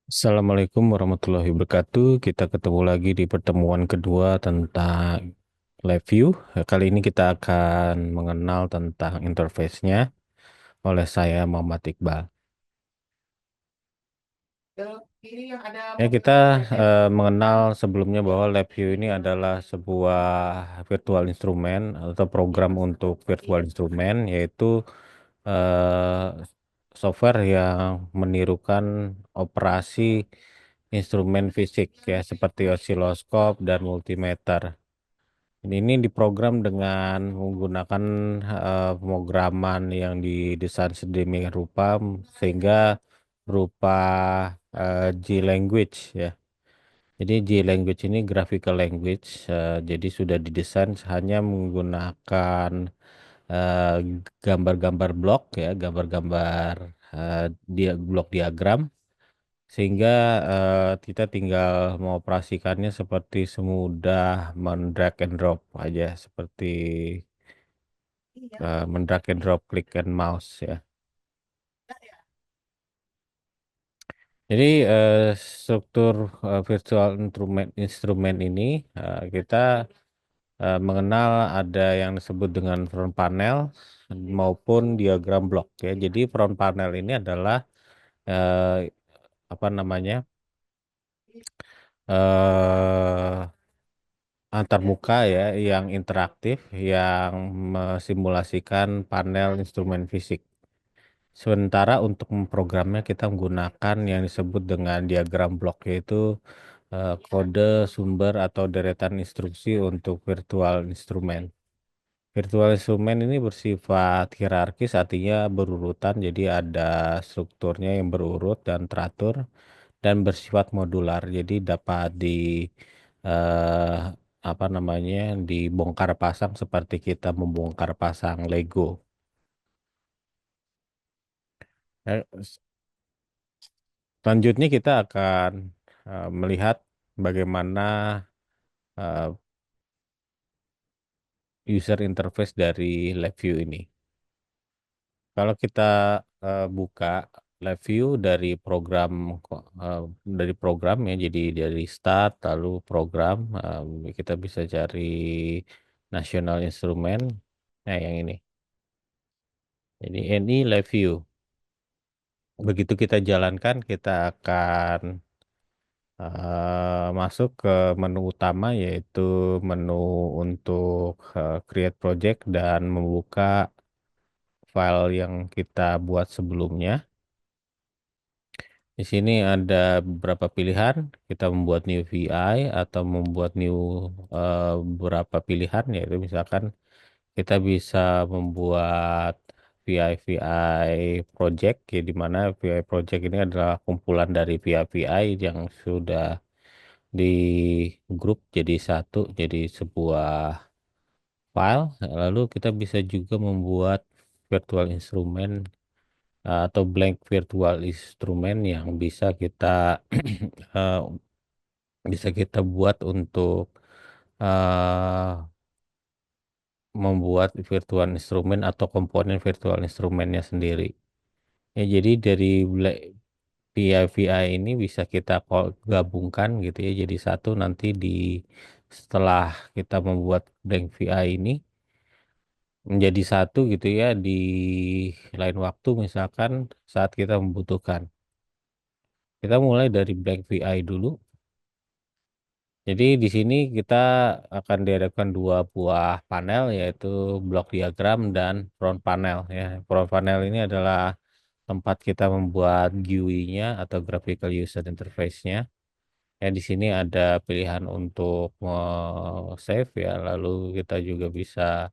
Assalamualaikum warahmatullahi wabarakatuh. Kita ketemu lagi di pertemuan kedua tentang live view. Kali ini kita akan mengenal tentang interface-nya oleh saya Muhammad Iqbal. Ya, kita mengenal sebelumnya bahwa LabVIEW ini adalah sebuah virtual instrumen atau program untuk virtual instrumen, yaitu eh, software yang menirukan operasi instrumen fisik ya seperti osiloskop dan multimeter. Ini diprogram dengan menggunakan pemrograman yang didesain sedemikian rupa sehingga berupa G language ya. Jadi G language ini graphical language, jadi sudah didesain hanya menggunakan eh, gambar-gambar blok ya, gambar-gambar dia blok diagram, sehingga kita tinggal mengoperasikannya seperti semudah men-drag and drop aja, seperti men-drag and drop, click and mouse ya. Jadi struktur virtual instrumen ini kita mengenal ada yang disebut dengan front panel maupun diagram blok ya. Jadi front panel ini adalah eh, apa namanya antarmuka ya yang interaktif yang mensimulasikan panel instrumen fisik. Sementara untuk memprogramnya kita menggunakan yang disebut dengan diagram blok, yaitu kode sumber atau deretan instruksi untuk virtual instrumen. Virtual instrumen ini bersifat hierarkis, artinya berurutan, jadi ada strukturnya yang berurut dan teratur dan bersifat modular, jadi dapat eh, apa namanya dibongkar pasang seperti kita membongkar pasang Lego. Eh, Selanjutnya kita akan melihat bagaimana eh, user interface dari LabVIEW ini. Kalau kita buka LabVIEW eh, dari program ya, jadi dari start lalu program, kita bisa cari National Instrument. Nah, yang ini. Jadi NI LabVIEW. Begitu kita jalankan, kita akan masuk ke menu utama yaitu menu untuk create project dan membuka file yang kita buat sebelumnya. Di sini ada beberapa pilihan, kita membuat new VI atau membuat new beberapa pilihan, yaitu misalkan kita bisa membuat VI project, ya, di mana VI project ini adalah kumpulan dari VI yang sudah di grup jadi satu, jadi sebuah file. Lalu kita bisa juga membuat virtual instrument atau blank virtual instrument yang eh, bisa kita buat untuk eh, membuat virtual instrument atau komponen virtual instrumennya sendiri. Ya, jadi dari VI ini bisa kita gabungkan gitu ya, jadi satu nanti setelah kita membuat blank VI ini menjadi satu gitu ya di lain waktu, misalkan saat kita membutuhkan. Kita mulai dari blank VI dulu. Jadi di sini kita akan dihadapkan dua buah panel, yaitu blok diagram dan front panel ya. Front panel ini adalah tempat kita membuat GUI-nya atau graphical user interface-nya. Ya, di sini ada pilihan untuk save ya, lalu kita juga bisa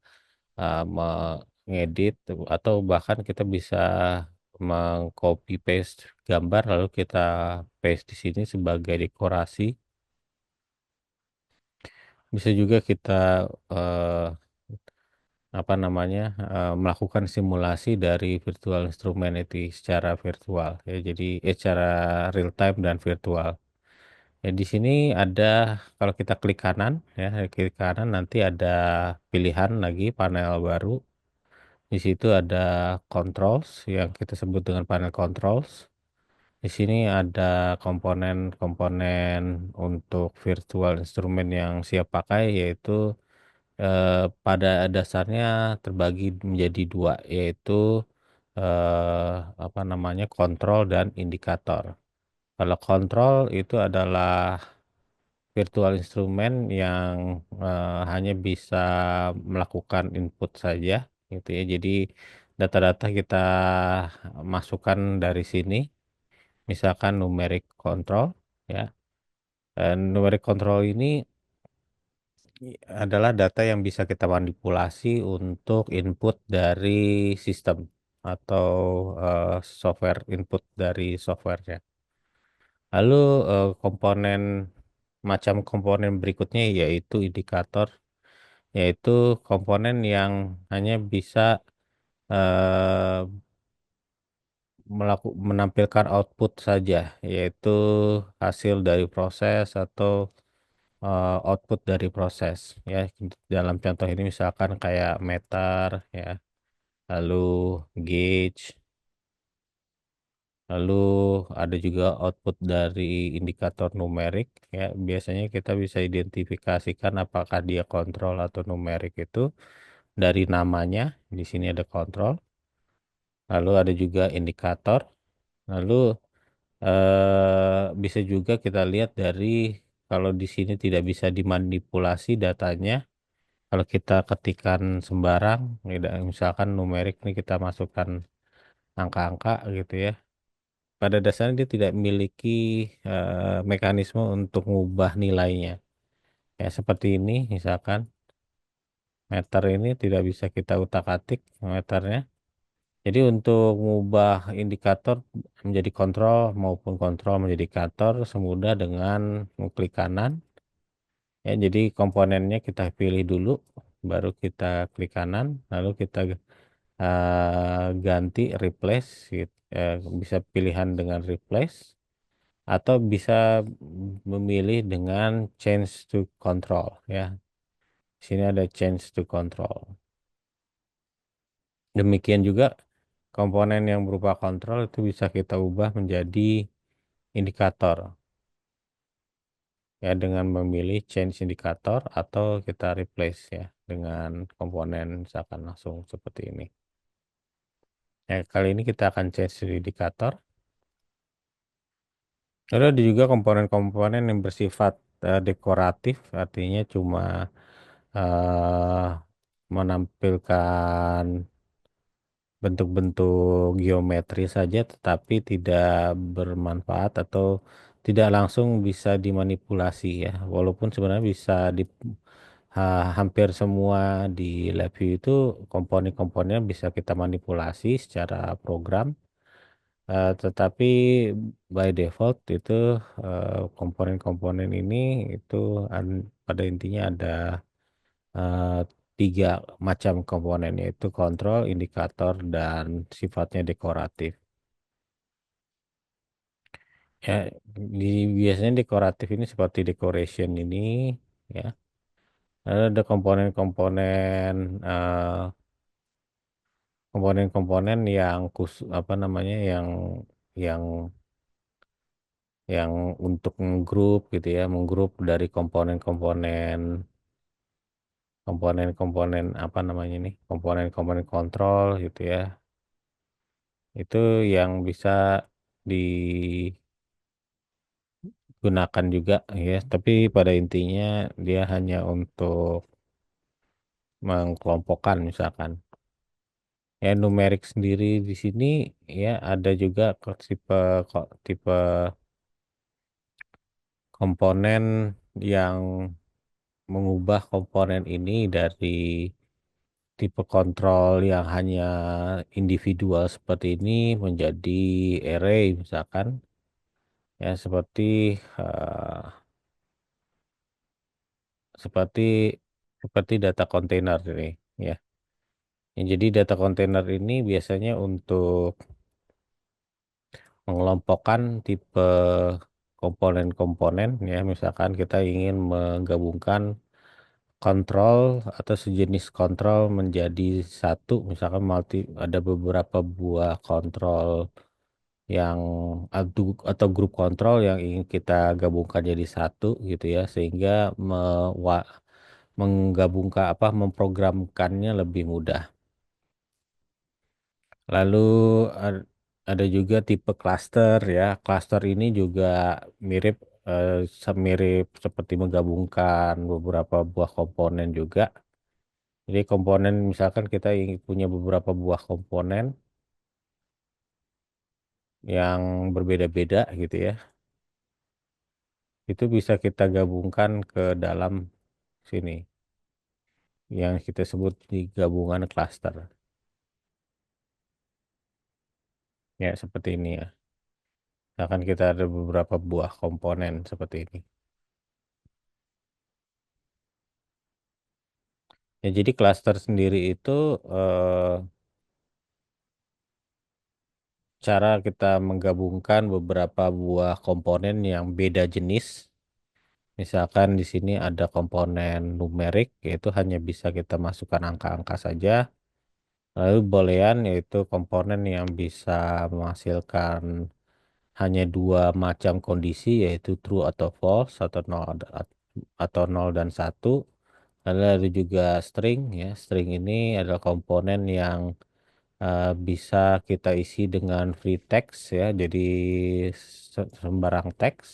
mengedit atau bahkan kita bisa mengcopy paste gambar lalu kita paste di sini sebagai dekorasi. Bisa juga kita eh, apa namanya melakukan simulasi dari virtual instrumen itu secara virtual ya, jadi secara real time dan virtual. Ya, di sini ada, kalau kita klik kanan ya, klik kanan nanti ada pilihan lagi panel baru. Di situ ada controls yang kita sebut dengan panel controls. Di sini ada komponen-komponen untuk virtual instrument yang siap pakai, yaitu pada dasarnya terbagi menjadi dua, yaitu apa namanya, kontrol dan indikator. Kalau kontrol itu adalah virtual instrument yang hanya bisa melakukan input saja, gitu ya. Jadi data-data kita masukkan dari sini, misalkan numeric control, ya. Dan numeric control ini adalah data yang bisa kita manipulasi untuk input dari sistem atau software, input dari softwarenya. Lalu macam komponen berikutnya yaitu indikator, yaitu komponen yang hanya bisa eh, menampilkan output saja, yaitu hasil dari proses atau output dari proses, ya. Dalam contoh ini misalkan kayak meter, ya, lalu gauge, lalu ada juga output dari indikator numerik, ya. Biasanya kita bisa identifikasikan apakah dia kontrol atau numerik itu dari namanya. Di sini ada kontrol, lalu ada juga indikator, lalu bisa juga kita lihat dari, kalau di sini tidak bisa dimanipulasi datanya, kalau kita ketikkan sembarang, misalkan numerik nih, kita masukkan angka-angka gitu ya. Pada dasarnya dia tidak memiliki mekanisme untuk mengubah nilainya. Ya seperti ini, misalkan meter ini tidak bisa kita utak-atik meternya. Jadi untuk mengubah indikator menjadi kontrol maupun kontrol menjadi indikator semudah dengan mengklik kanan. Ya, jadi komponennya kita pilih dulu, baru kita klik kanan, lalu kita ganti replace, gitu. Bisa pilihan dengan replace atau bisa memilih dengan change to control, ya. Di sini ada change to control. Demikian juga komponen yang berupa kontrol itu bisa kita ubah menjadi indikator, ya, dengan memilih change indikator atau kita replace, ya, dengan komponen misalkan langsung seperti ini. Ya, kali ini kita akan change indikator. Lalu ada juga komponen-komponen yang bersifat dekoratif, artinya cuma eh, menampilkan bentuk-bentuk geometri saja, tetapi tidak bermanfaat atau tidak langsung bisa dimanipulasi, ya. Walaupun sebenarnya bisa hampir semua di LabVIEW itu komponen-komponen bisa kita manipulasi secara program. Tetapi by default itu komponen-komponen ini itu pada intinya ada eh, tiga macam komponen, yaitu kontrol, indikator, dan sifatnya dekoratif. Ya, biasanya dekoratif ini seperti decoration ini, ya. Lalu ada komponen-komponen yang apa namanya, yang yang untuk menggrup, gitu ya, menggrup dari komponen-komponen apa namanya ini, komponen-komponen kontrol, gitu ya. Itu yang bisa digunakan juga, ya, tapi pada intinya dia hanya untuk mengkelompokkan misalkan. Ya, numerik sendiri di sini, ya, ada juga tipe komponen yang mengubah komponen ini dari tipe kontrol yang hanya individual seperti ini menjadi array misalkan, ya, seperti seperti data kontainer ini, ya. Jadi data kontainer ini biasanya untuk mengelompokkan tipe komponen-komponen, ya. Misalkan kita ingin menggabungkan kontrol atau sejenis kontrol menjadi satu, misalkan ada beberapa buah kontrol yang atau grup kontrol yang ingin kita gabungkan jadi satu gitu ya, sehingga menggabungkan memprogramkannya lebih mudah. Lalu ad- ada juga tipe cluster ya. Cluster ini juga mirip mirip seperti menggabungkan beberapa buah komponen juga. Jadi komponen misalkan kita ingin punya beberapa buah komponen yang berbeda-beda gitu ya. Itu bisa kita gabungkan ke dalam sini yang kita sebut di gabungan cluster. Ya, seperti ini ya. Misalkan kita ada beberapa buah komponen seperti ini. Ya, jadi cluster sendiri itu eh, cara kita menggabungkan beberapa buah komponen yang beda jenis. Misalkan di sini ada komponen numerik, yaitu hanya bisa kita masukkan angka-angka saja. Lalu boolean yaitu komponen yang bisa menghasilkan hanya dua macam kondisi, yaitu true atau false atau nol dan satu. Lalu ada juga string ya. String ini adalah komponen yang bisa kita isi dengan free text ya, jadi sembarang teks.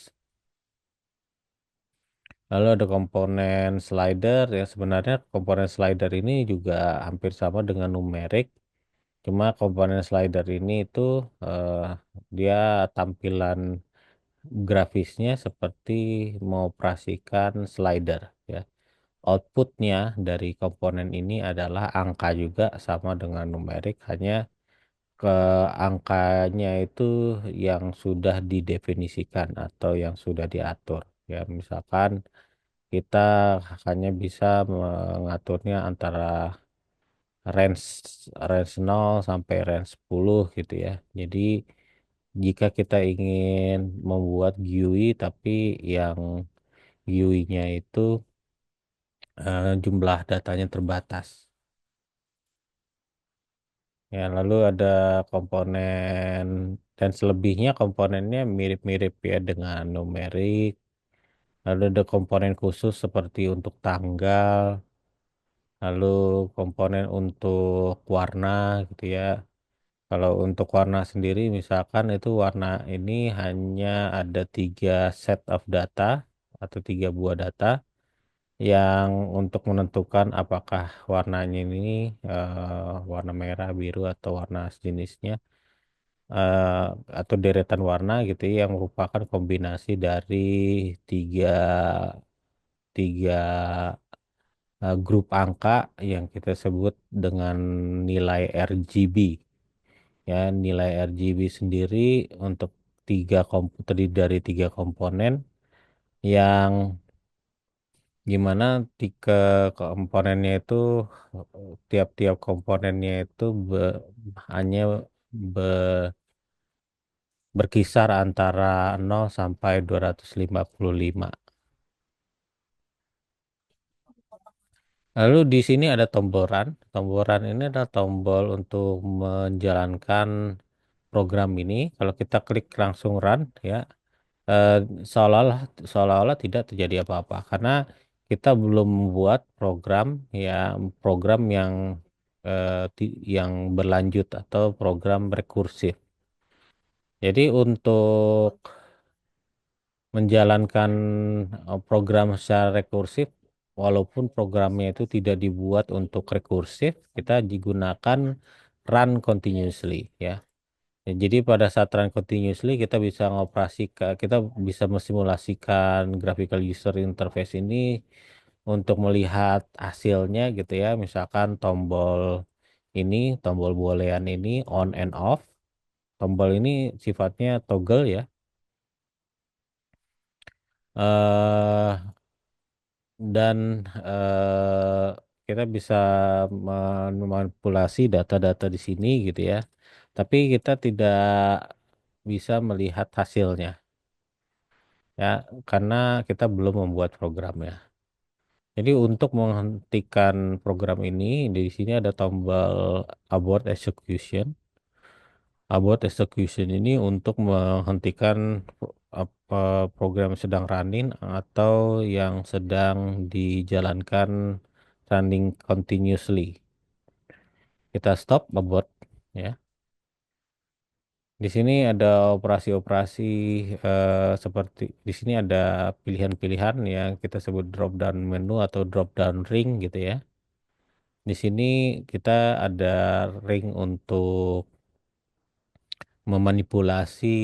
Lalu ada komponen slider ya, sebenarnya komponen slider ini juga hampir sama dengan numerik, cuma komponen slider ini itu eh, dia tampilan grafisnya seperti mengoperasikan slider ya. Outputnya dari komponen ini adalah angka juga sama dengan numerik, hanya ke angkanya itu yang sudah didefinisikan atau yang sudah diatur. Ya, misalkan kita hanya bisa mengaturnya antara range range 0 sampai range 10 gitu ya. Jadi jika kita ingin membuat GUI tapi yang GUI-nya itu jumlah datanya terbatas. Ya, lalu ada komponen dan selebihnya komponennya mirip-mirip ya dengan numerik. Lalu ada komponen khusus seperti untuk tanggal, lalu komponen untuk warna gitu ya. Kalau untuk warna sendiri, misalkan itu warna ini hanya ada 3 set of data atau 3 buah data yang untuk menentukan apakah warnanya ini warna merah, biru atau warna sejenisnya eh, atau deretan warna gitu ya, yang merupakan kombinasi dari tiga tiga grup angka yang kita sebut dengan nilai RGB. Ya, nilai RGB sendiri untuk terdiri dari 3 komponen yang gimana tiga komponennya itu tiap-tiap komponennya itu hanya be- berkisar antara 0 sampai 255. Lalu di sini ada tombol run. Tombol run ini adalah tombol untuk menjalankan program ini. Kalau kita klik langsung run ya, eh, seolah-olah seolah-olah tidak terjadi apa-apa karena kita belum membuat program yang berlanjut atau program rekursif. Jadi untuk menjalankan program secara rekursif, walaupun programnya itu tidak dibuat untuk rekursif, kita digunakan run continuously ya. Ya, jadi pada saat run continuously kita bisa mesimulasikan graphical user interface ini untuk melihat hasilnya gitu ya. Misalkan tombol boolean ini on and off. Tombol ini sifatnya toggle ya. eh dan kita bisa memanipulasi data-data di sini gitu ya. Tapi kita tidak bisa melihat hasilnya ya karena kita belum membuat programnya. Jadi untuk menghentikan program ini di sini ada tombol abort execution. About execution ini untuk menghentikan apa program sedang running atau yang sedang dijalankan running continuously. Kita stop abort ya. Di sini ada operasi-operasi seperti di sini ada pilihan-pilihan yang kita sebut drop down menu atau drop down ring gitu ya. Di sini kita ada ring untuk memanipulasi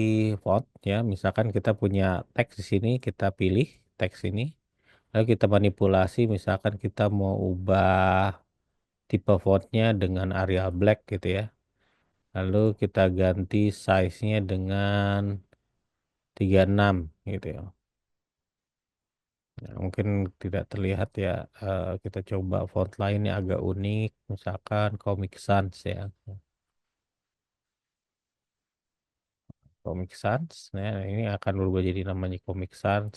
font ya. Misalkan kita punya teks di sini, kita pilih teks ini, lalu kita manipulasi. Misalkan kita mau ubah tipe fontnya dengan Arial Black gitu ya. Lalu kita ganti size-nya dengan 36 gitu ya. Nah, mungkin tidak terlihat ya. Kita coba font lain yang agak unik, misalkan Comic Sans ya. Comic Sans, nah ini akan berubah jadi namanya Comic Sans.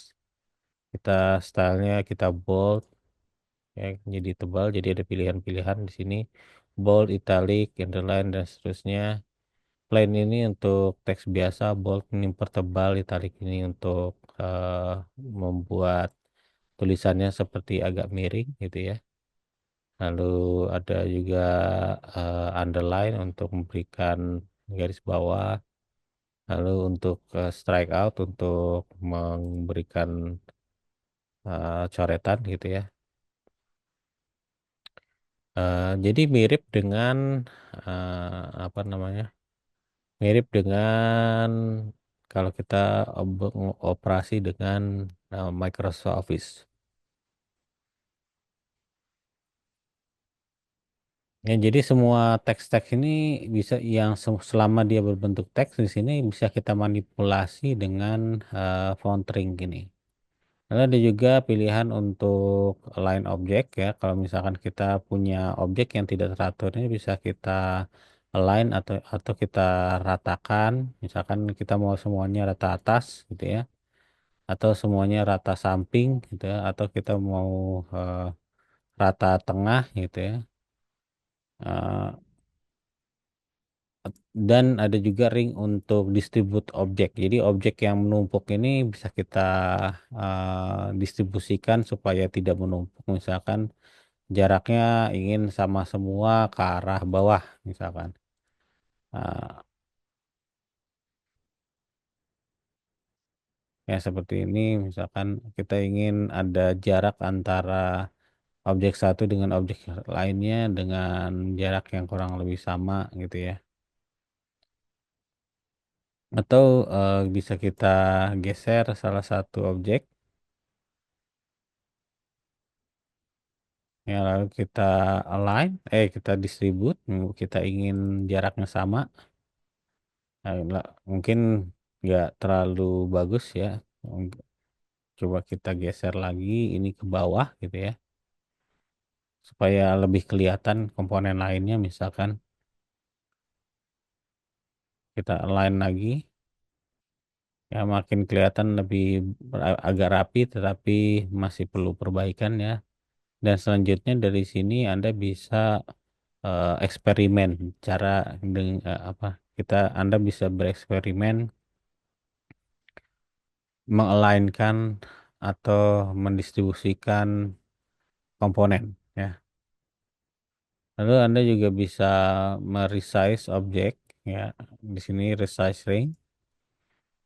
Kita stylenya kita bold ya, jadi tebal, jadi ada pilihan-pilihan di sini bold, italic, underline dan seterusnya. Plain ini untuk teks biasa, bold ini pertebal, italic ini untuk membuat tulisannya seperti agak miring gitu ya. Lalu ada juga underline untuk memberikan garis bawah. Lalu untuk strike out untuk memberikan coretan gitu ya. Jadi mirip dengan apa namanya? Mirip dengan kalau kita operasi dengan Microsoft Office. Ya, jadi semua teks-teks ini bisa yang selama dia berbentuk teks di sini bisa kita manipulasi dengan font ring gini. Lalu ada juga pilihan untuk line object ya. Kalau misalkan kita punya objek yang tidak teratur ini bisa kita align atau kita ratakan. Misalkan kita mau semuanya rata atas gitu ya, atau semuanya rata samping gitu ya, atau kita mau eh, rata tengah gitu ya. Eh, dan ada juga ring untuk distribute objek. Jadi objek yang menumpuk ini bisa kita distribusikan supaya tidak menumpuk. Misalkan jaraknya ingin sama semua ke arah bawah misalkan. Ah, ya seperti ini misalkan kita ingin ada jarak antara objek satu dengan objek lainnya dengan jarak yang kurang lebih sama gitu ya. Atau bisa kita geser salah satu objek ya, lalu kita align, kita distribute, kita ingin jaraknya sama. Mungkin nggak terlalu bagus ya. Coba kita geser lagi ini ke bawah gitu ya, supaya lebih kelihatan komponen lainnya. Misalkan kita align lagi, ya makin kelihatan lebih agak rapi, tetapi masih perlu perbaikan ya. Dan selanjutnya dari sini Anda bisa eksperimen cara dengan apa? Anda bisa bereksperimen mengalignkan atau mendistribusikan komponen ya. Lalu Anda juga bisa meresize objek ya. Di sini resize ring.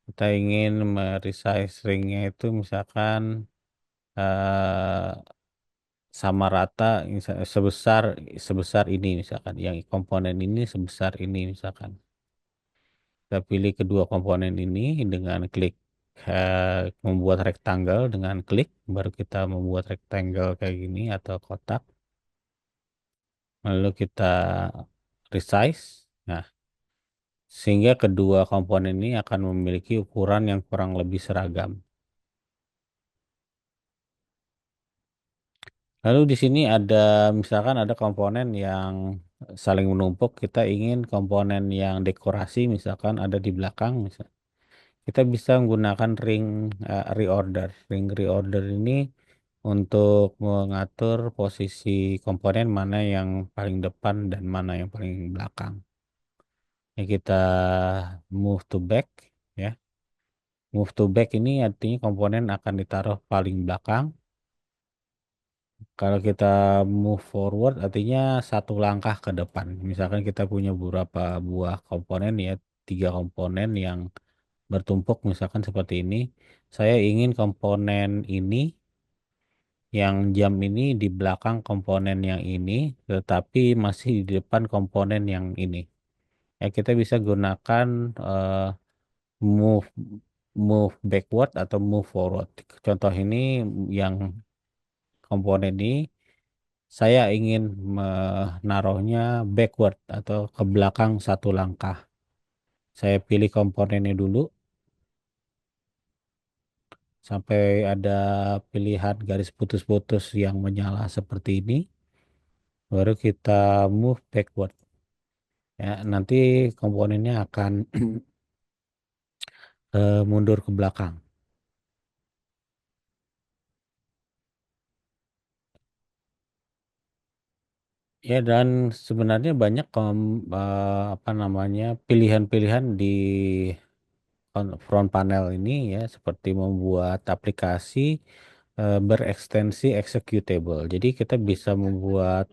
Kita ingin meresize ringnya itu misalkan eh, sama rata sebesar sebesar ini misalkan. Yang komponen ini sebesar ini misalkan. Kita pilih kedua komponen ini dengan klik membuat rectangle dengan klik baru kita membuat rectangle kayak gini atau kotak. Lalu kita resize. Nah, sehingga kedua komponen ini akan memiliki ukuran yang kurang lebih seragam. Lalu di sini ada misalkan ada komponen yang saling menumpuk, kita ingin komponen yang dekorasi misalkan ada di belakang kita bisa menggunakan ring reorder. Ring reorder ini untuk mengatur posisi komponen mana yang paling depan dan mana yang paling belakang. Ya kita move to back ya. Move to back ini artinya komponen akan ditaruh paling belakang. Kalau kita move forward artinya satu langkah ke depan. Misalkan kita punya beberapa buah komponen ya, tiga komponen yang bertumpuk misalkan seperti ini. Saya ingin komponen ini yang jam ini di belakang komponen yang ini, tetapi masih di depan komponen yang ini. Ya kita bisa gunakan eh, move move backward atau move forward. Contoh ini yang komponen ini saya ingin menaruhnya backward atau ke belakang satu langkah. Saya pilih komponennya dulu sampai ada pilihan garis putus-putus yang menyala seperti ini. Baru kita move backward. Ya, nanti komponennya akan mundur ke belakang. Ya, dan sebenarnya banyak apa namanya pilihan-pilihan di front panel ini ya, seperti membuat aplikasi berekstensi executable. Jadi kita bisa membuat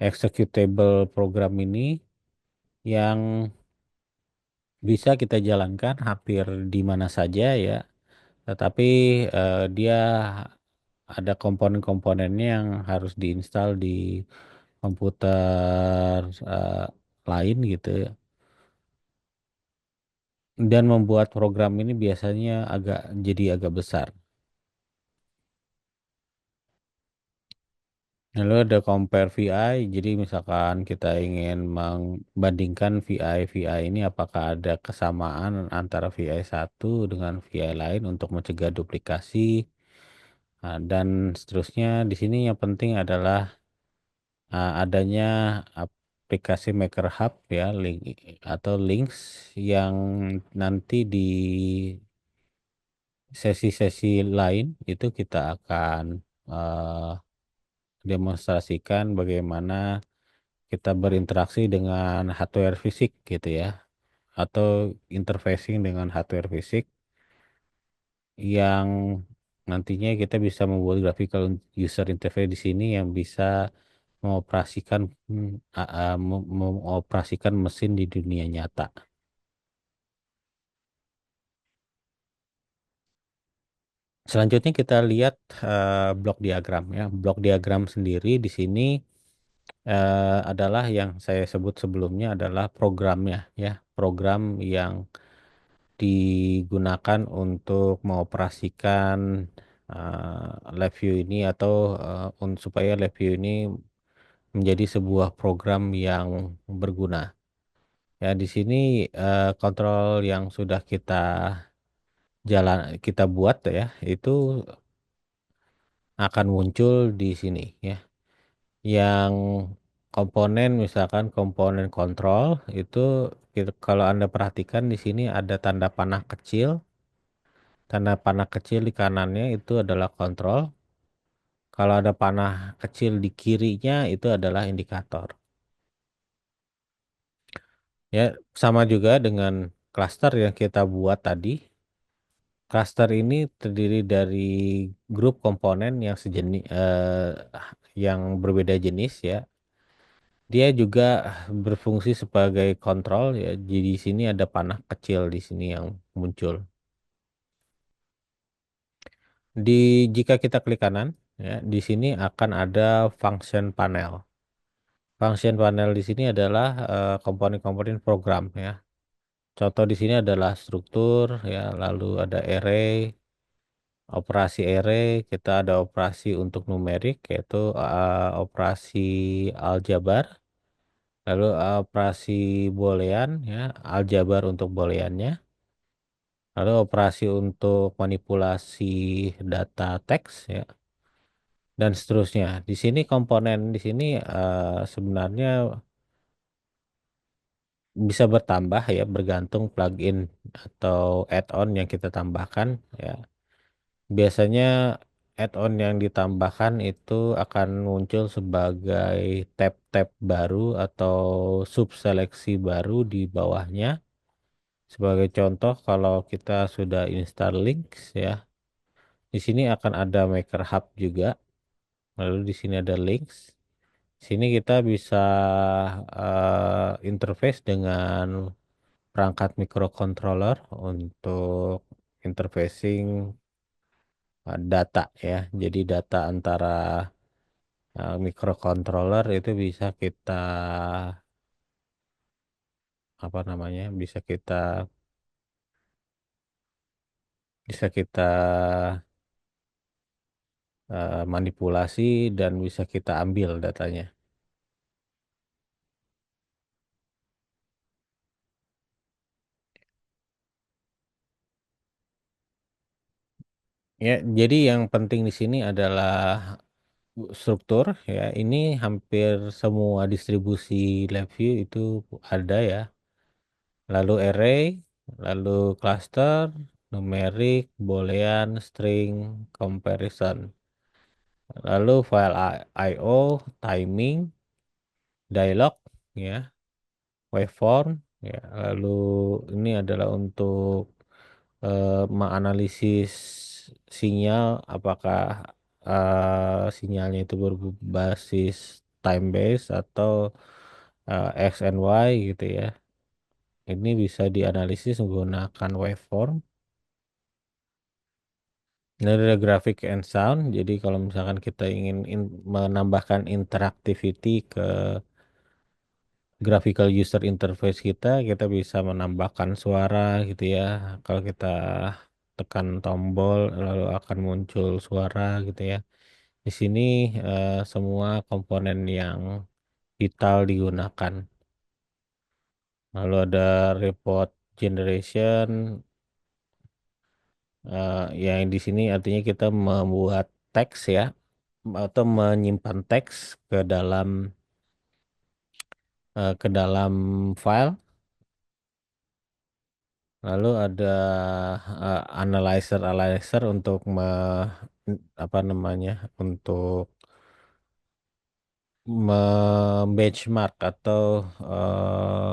executable program ini yang bisa kita jalankan hampir di mana saja ya. Tetapi dia ada komponen-komponennya yang harus diinstal di komputer lain gitu ya. Dan membuat program ini biasanya agak besar. Lalu ada compare VI, jadi misalkan kita ingin membandingkan VI ini apakah ada kesamaan antara VI satu dengan VI lain untuk mencegah duplikasi. Nah, dan seterusnya di sini yang penting adalah adanya aplikasi Maker Hub ya, link atau links yang nanti di sesi-sesi lain itu kita akan eh, demonstrasikan bagaimana kita berinteraksi dengan hardware fisik gitu ya, atau interfacing dengan hardware fisik yang nantinya kita bisa membuat graphical user interface di sini yang bisa mengoperasikan mengoperasikan mesin di dunia nyata. Selanjutnya kita lihat blok diagram ya. Blok diagram sendiri di sini adalah yang saya sebut sebelumnya adalah programnya ya, program yang digunakan untuk mengoperasikan LabVIEW ini atau supaya LabVIEW ini menjadi sebuah program yang berguna. Ya, di sini kontrol yang sudah kita buat ya, itu akan muncul di sini ya. Yang komponen misalkan komponen kontrol itu kalau Anda perhatikan di sini ada tanda panah kecil. Tanda panah kecil di kanannya itu adalah kontrol. Kalau ada panah kecil di kirinya itu adalah indikator. Ya, sama juga dengan cluster yang kita buat tadi. Cluster ini terdiri dari grup komponen yang yang berbeda jenis ya. Dia juga berfungsi sebagai kontrol ya. Jadi di sini ada panah kecil di sini yang muncul. Jika kita klik kanan ya, di sini akan ada function panel. Function panel di sini adalah komponen-komponen program ya. Contoh di sini adalah struktur ya, lalu ada array, operasi array, kita ada operasi untuk numerik yaitu operasi aljabar, lalu operasi boolean ya, aljabar untuk booleannya, lalu operasi untuk manipulasi data teks ya, dan seterusnya. Di sini komponen di sini sebenarnya bisa bertambah ya bergantung plugin atau add-on yang kita tambahkan ya. Biasanya add-on yang ditambahkan itu akan muncul sebagai tab-tab baru atau subseleksi baru di bawahnya. Sebagai contoh, kalau kita sudah install Links ya, di sini akan ada Maker Hub juga. Lalu di sini ada Links. Sini kita bisa interface dengan perangkat microcontroller untuk interfacing data ya. Jadi data antara microcontroller itu bisa kita apa namanya? Bisa kita manipulasi dan bisa kita ambil datanya. Ya, jadi yang penting di sini adalah struktur ya. Ini hampir semua distribusi LabVIEW itu ada ya. Lalu array, lalu cluster, numeric, boolean, string, comparison. Lalu file I/O, timing, dialog, ya, waveform, ya. Lalu ini adalah untuk menganalisis sinyal, apakah sinyalnya itu berbasis time base atau X and Y gitu ya. Ini bisa dianalisis menggunakan waveform. Ini ada graphic and sound. Jadi kalau misalkan kita ingin menambahkan interactivity ke graphical user interface kita, kita bisa menambahkan suara gitu ya. Kalau kita tekan tombol, lalu akan muncul suara gitu ya. Di sini semua komponen yang vital digunakan. Lalu ada report generation, yang di sini artinya kita membuat teks ya, atau menyimpan teks ke dalam file. Lalu ada analyzer untuk apa namanya, untuk membenchmark atau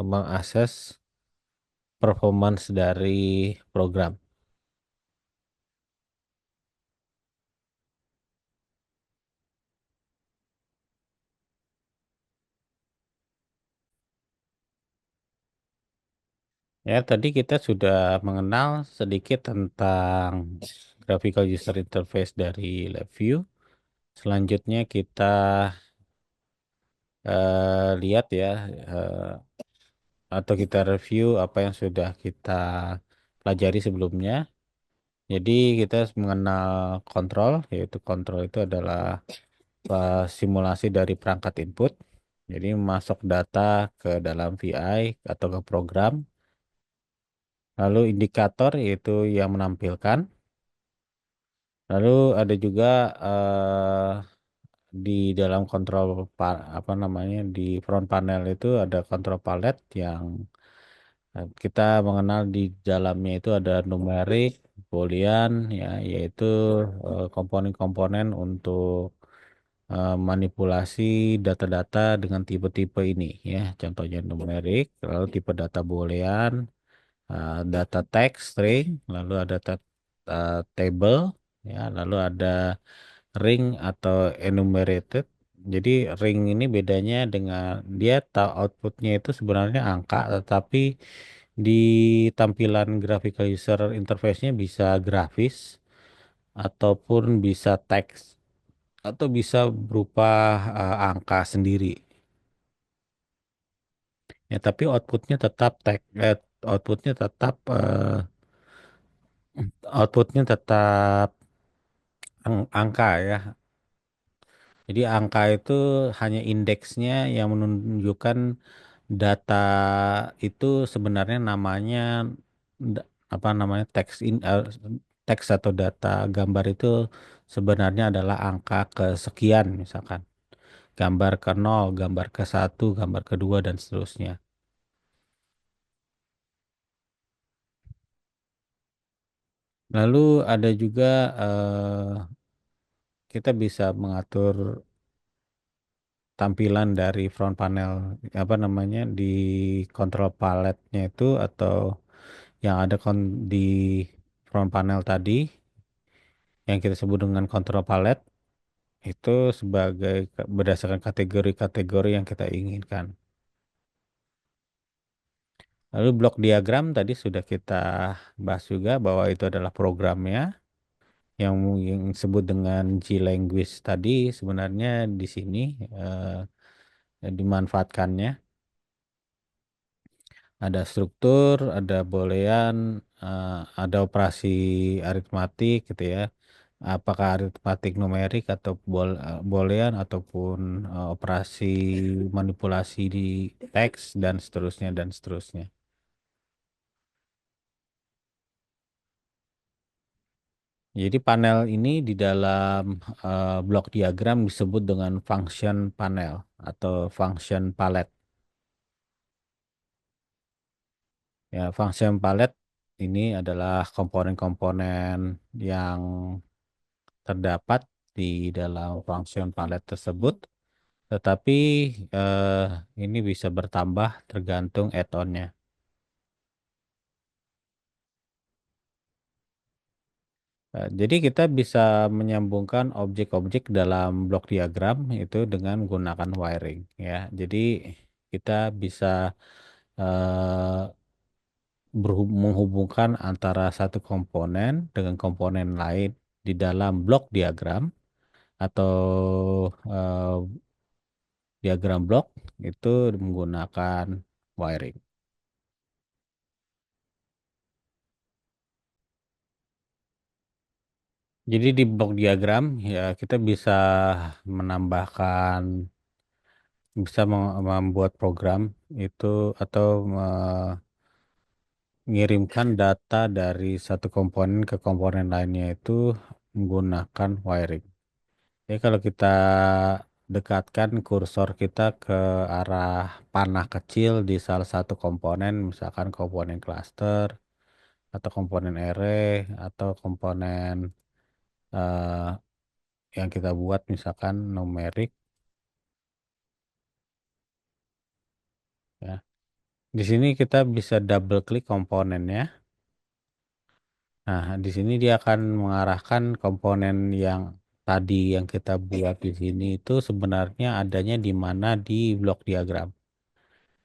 mengakses performance dari program. Ya, tadi kita sudah mengenal sedikit tentang graphical user interface dari LabVIEW. Selanjutnya kita lihat ya, eh, atau kita review apa yang sudah kita pelajari sebelumnya. Jadi kita harus mengenal kontrol, yaitu kontrol itu adalah simulasi dari perangkat input. Jadi masuk data ke dalam VI atau ke program. Lalu indikator yaitu yang menampilkan. Lalu ada juga di dalam kontrol apa namanya, di front panel itu ada kontrol palette yang kita mengenal di dalamnya itu ada numerik, boolean, ya, yaitu komponen-komponen untuk manipulasi data-data dengan tipe-tipe ini, ya. Contohnya numerik, lalu tipe data boolean, data text, string, lalu ada table, ya, lalu ada ring atau enumerated. Jadi ring ini bedanya dengan dia outputnya itu sebenarnya angka, tetapi di tampilan graphical user interface-nya bisa grafis ataupun bisa teks atau bisa berupa angka sendiri. Ya, tapi outputnya tetap outputnya tetap angka ya. Jadi angka itu hanya indeksnya yang menunjukkan data itu sebenarnya namanya apa namanya, teks atau data gambar itu sebenarnya adalah angka kesekian, misalkan gambar ke nol, gambar ke satu, gambar kedua, dan seterusnya. Lalu ada juga kita bisa mengatur tampilan dari front panel apa namanya di control palette-nya itu atau yang ada di front panel tadi yang kita sebut dengan control palette itu sebagai berdasarkan kategori-kategori yang kita inginkan. Lalu blok diagram tadi sudah kita bahas juga bahwa itu adalah programnya yang disebut dengan G-language tadi sebenarnya di sini dimanfaatkannya. Ada struktur, ada boolean, ada operasi aritmatik gitu ya. Apakah aritmatik numerik atau boolean ataupun operasi manipulasi di teks dan seterusnya dan seterusnya. Jadi panel ini di dalam blok diagram disebut dengan function panel atau function palette. Ya, function palette ini adalah komponen-komponen yang terdapat di dalam function palette tersebut, tetapi eh, ini bisa bertambah tergantung add-onnya. Jadi kita bisa menyambungkan objek-objek dalam blok diagram itu dengan menggunakan wiring ya. Jadi kita bisa eh, menghubungkan antara satu komponen dengan komponen lain di dalam blok diagram atau eh, diagram blok itu menggunakan wiring. Jadi di blok diagram ya kita bisa menambahkan, bisa membuat program itu atau mengirimkan data dari satu komponen ke komponen lainnya itu menggunakan wiring. Jadi kalau kita dekatkan kursor kita ke arah panah kecil di salah satu komponen, misalkan komponen cluster atau komponen array atau komponen eh, yang kita buat misalkan numerik ya. Di sini kita bisa double klik komponennya. Nah, di sini dia akan mengarahkan komponen yang tadi yang kita buat di sini itu sebenarnya adanya di mana di blok diagram.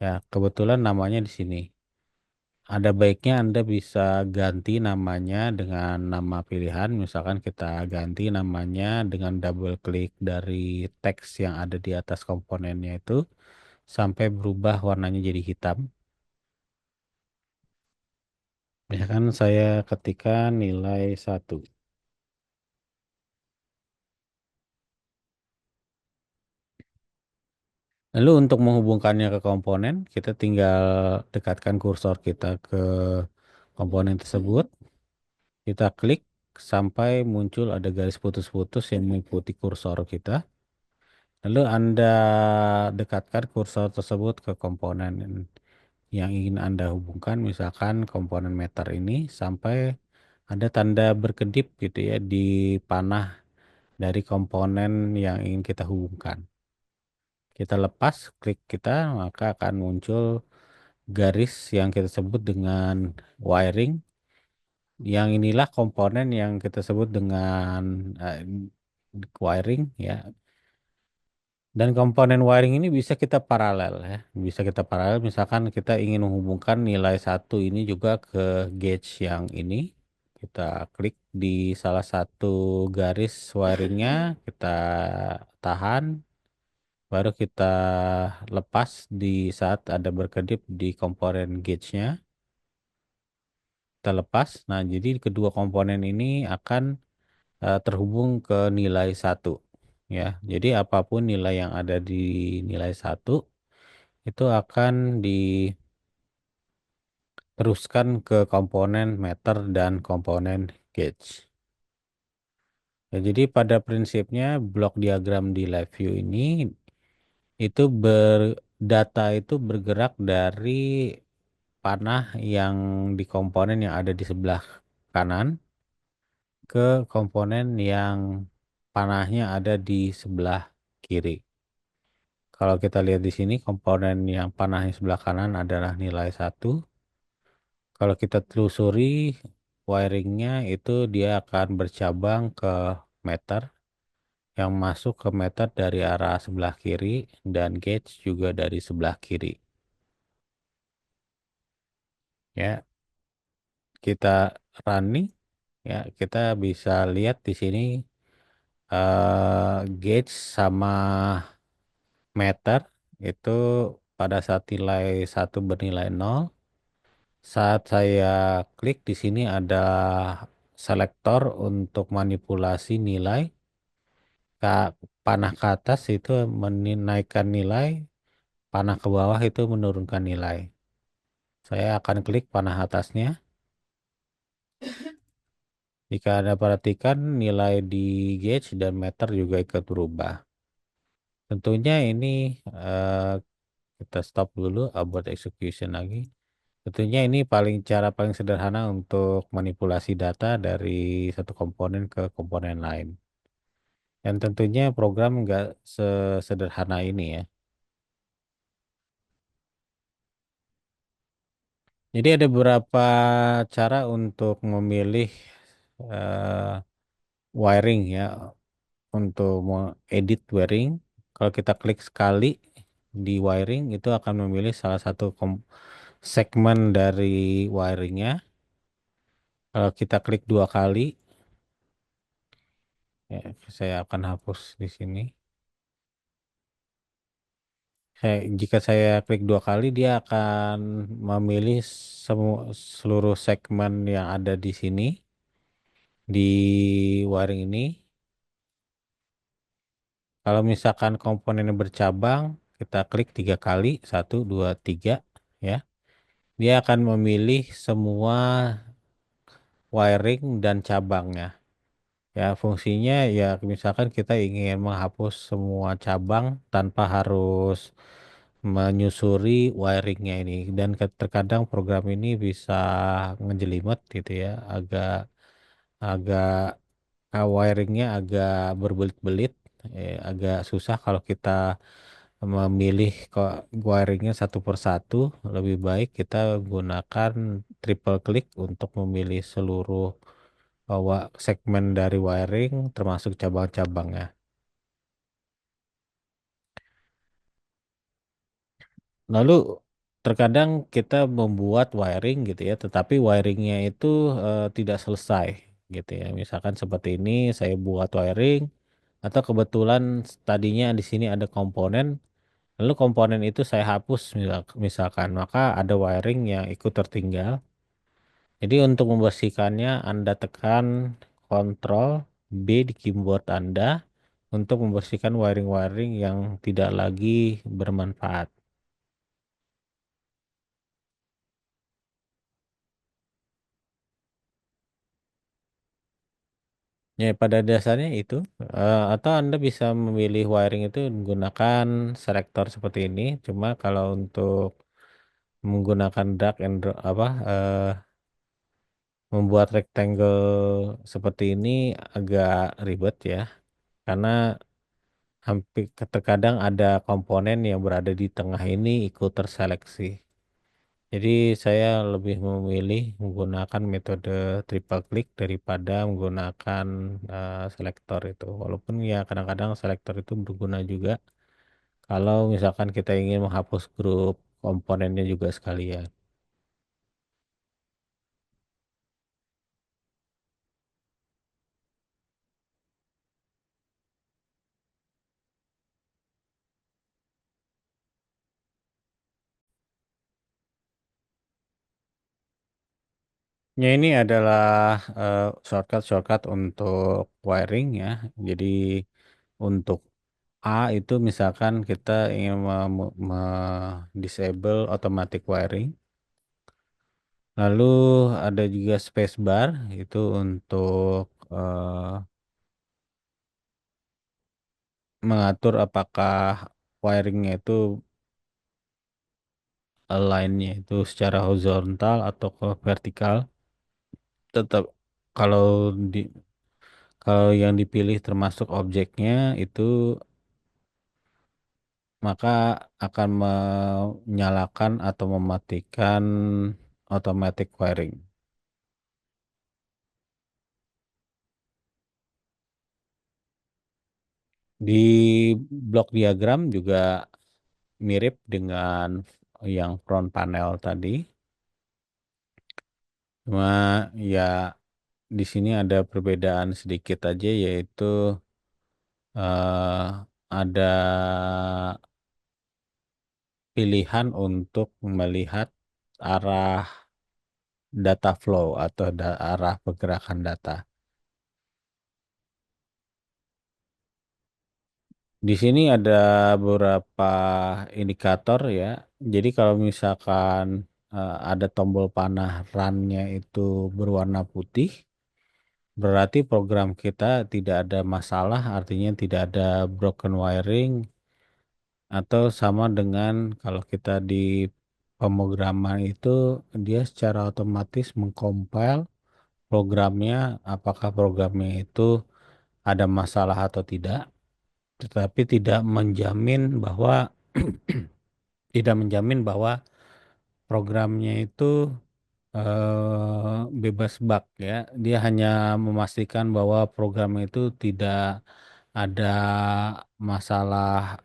Ya, kebetulan namanya di sini. Ada baiknya Anda bisa ganti namanya dengan nama pilihan. Misalkan kita ganti namanya dengan double klik dari teks yang ada di atas komponennya itu sampai berubah warnanya jadi hitam. Misalkan saya ketikkan nilai 1. Lalu untuk menghubungkannya ke komponen, kita tinggal dekatkan kursor kita ke komponen tersebut. Kita klik sampai muncul ada garis putus-putus yang mengikuti kursor kita. Lalu Anda dekatkan kursor tersebut ke komponen yang ingin Anda hubungkan, misalkan komponen meter ini sampai ada tanda berkedip gitu ya di panah dari komponen yang ingin kita hubungkan. Kita lepas klik kita, maka akan muncul garis yang kita sebut dengan wiring. Yang inilah komponen yang kita sebut dengan wiring ya. Dan komponen wiring ini bisa kita paralel ya. Bisa kita paralel misalkan kita ingin menghubungkan nilai satu ini juga ke gauge yang ini. Kita klik di salah satu garis wiringnya, kita tahan, baru kita lepas di saat ada berkedip di komponen gauge-nya. Kita lepas. Nah, jadi kedua komponen ini akan terhubung ke nilai satu. Ya, jadi apapun nilai yang ada di nilai satu itu akan diteruskan ke komponen meter dan komponen gauge. Ya, jadi pada prinsipnya blok diagram di live view ini itu data itu bergerak dari panah yang di komponen yang ada di sebelah kanan ke komponen yang panahnya ada di sebelah kiri. Kalau kita lihat di sini komponen yang panahnya sebelah kanan adalah nilai satu. Kalau kita telusuri wiringnya itu dia akan bercabang ke meter yang masuk ke meter dari arah sebelah kiri dan gauge juga dari sebelah kiri. Ya, kita running ya kita bisa lihat di sini gauge sama meter itu pada saat nilai satu bernilai nol. Saat saya klik di sini ada selektor untuk manipulasi nilai. Ka- Panah ke atas itu menaikkan nilai, panah ke bawah itu menurunkan nilai. Saya akan klik panah atasnya. Jika Anda perhatikan nilai di gauge dan meter juga ikut berubah. Tentunya ini eh, kita stop dulu, abort execution lagi. Tentunya ini cara paling sederhana untuk manipulasi data dari satu komponen ke komponen lain. Dan tentunya program nggak sesederhana ini ya. Jadi ada beberapa cara untuk memilih eh, wiring ya, untuk edit wiring. Kalau kita klik sekali di wiring itu akan memilih salah satu segmen dari wiringnya. Kalau kita klik dua kali, ya, saya akan hapus di sini. Jika saya klik dua kali, dia akan memilih seluruh segmen yang ada di sini di wiring ini. Kalau misalkan komponennya bercabang, kita klik tiga kali, satu, dua, tiga, ya. Dia akan memilih semua wiring dan cabangnya. Ya, fungsinya ya misalkan kita ingin menghapus semua cabang tanpa harus menyusuri wiringnya ini. Dan terkadang program ini bisa ngejelimet gitu ya, agak agak wiringnya agak berbelit-belit, agak susah kalau kita memilih kok wiringnya satu persatu. Lebih baik kita gunakan triple click untuk memilih seluruh segmen dari wiring termasuk cabang-cabangnya. Lalu terkadang kita membuat wiring gitu ya, tetapi wiringnya itu tidak selesai gitu ya. Misalkan seperti ini saya buat wiring atau kebetulan tadinya di sini ada komponen. Lalu komponen itu saya hapus misalkan, maka ada wiring yang ikut tertinggal. Jadi untuk membersihkannya Anda tekan Ctrl B di keyboard Anda untuk membersihkan wiring-wiring yang tidak lagi bermanfaat. Ya pada dasarnya itu atau Anda bisa memilih wiring itu menggunakan selektor seperti ini. Cuma kalau untuk menggunakan drag and drop membuat rectangle seperti ini agak ribet ya, karena hampir terkadang ada komponen yang berada di tengah ini ikut terseleksi. Jadi saya lebih memilih menggunakan metode triple click daripada menggunakan selektor itu. Walaupun ya kadang-kadang selektor itu berguna juga kalau misalkan kita ingin menghapus grup komponennya juga sekalian. Ya ini adalah shortcut-shortcut untuk wiring ya. Jadi untuk A itu misalkan kita ingin disable automatic wiring. Lalu ada juga spacebar itu untuk mengatur apakah wiringnya itu align-nya itu secara horizontal atau ke vertikal. Tetap kalau di Kalau yang dipilih termasuk objeknya itu maka akan menyalakan atau mematikan automatic wiring. Di blok diagram juga mirip dengan yang front panel tadi. Cuma ya di sini ada perbedaan sedikit aja yaitu ada pilihan untuk melihat arah data flow atau arah pergerakan data. Di sini ada beberapa indikator ya. Jadi kalau misalkan ada tombol panah run-nya itu berwarna putih, berarti program kita tidak ada masalah, artinya tidak ada broken wiring atau sama dengan kalau kita di pemrograman itu dia secara otomatis mengcompile programnya, apakah programnya itu ada masalah atau tidak, tetapi tidak menjamin bahwa programnya itu bebas bug ya. Dia hanya memastikan bahwa program itu tidak ada masalah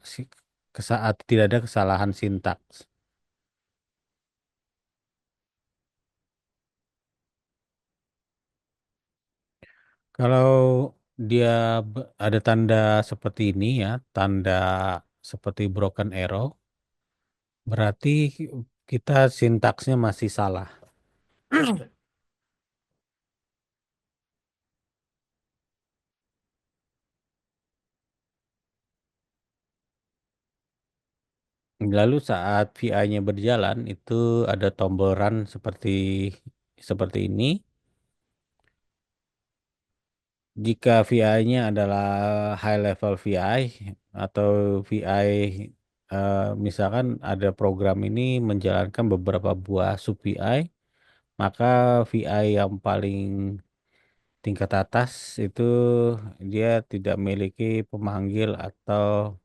saat tidak ada kesalahan sintaks. Kalau dia ada tanda seperti ini ya, tanda seperti broken arrow, berarti kita sintaksnya masih salah. Lalu saat VI-nya berjalan itu ada tombol run seperti ini. Jika VI-nya adalah high level VI atau VI misalkan ada program ini menjalankan beberapa buah sub VI, maka VI yang paling tingkat atas itu dia tidak memiliki pemanggil atau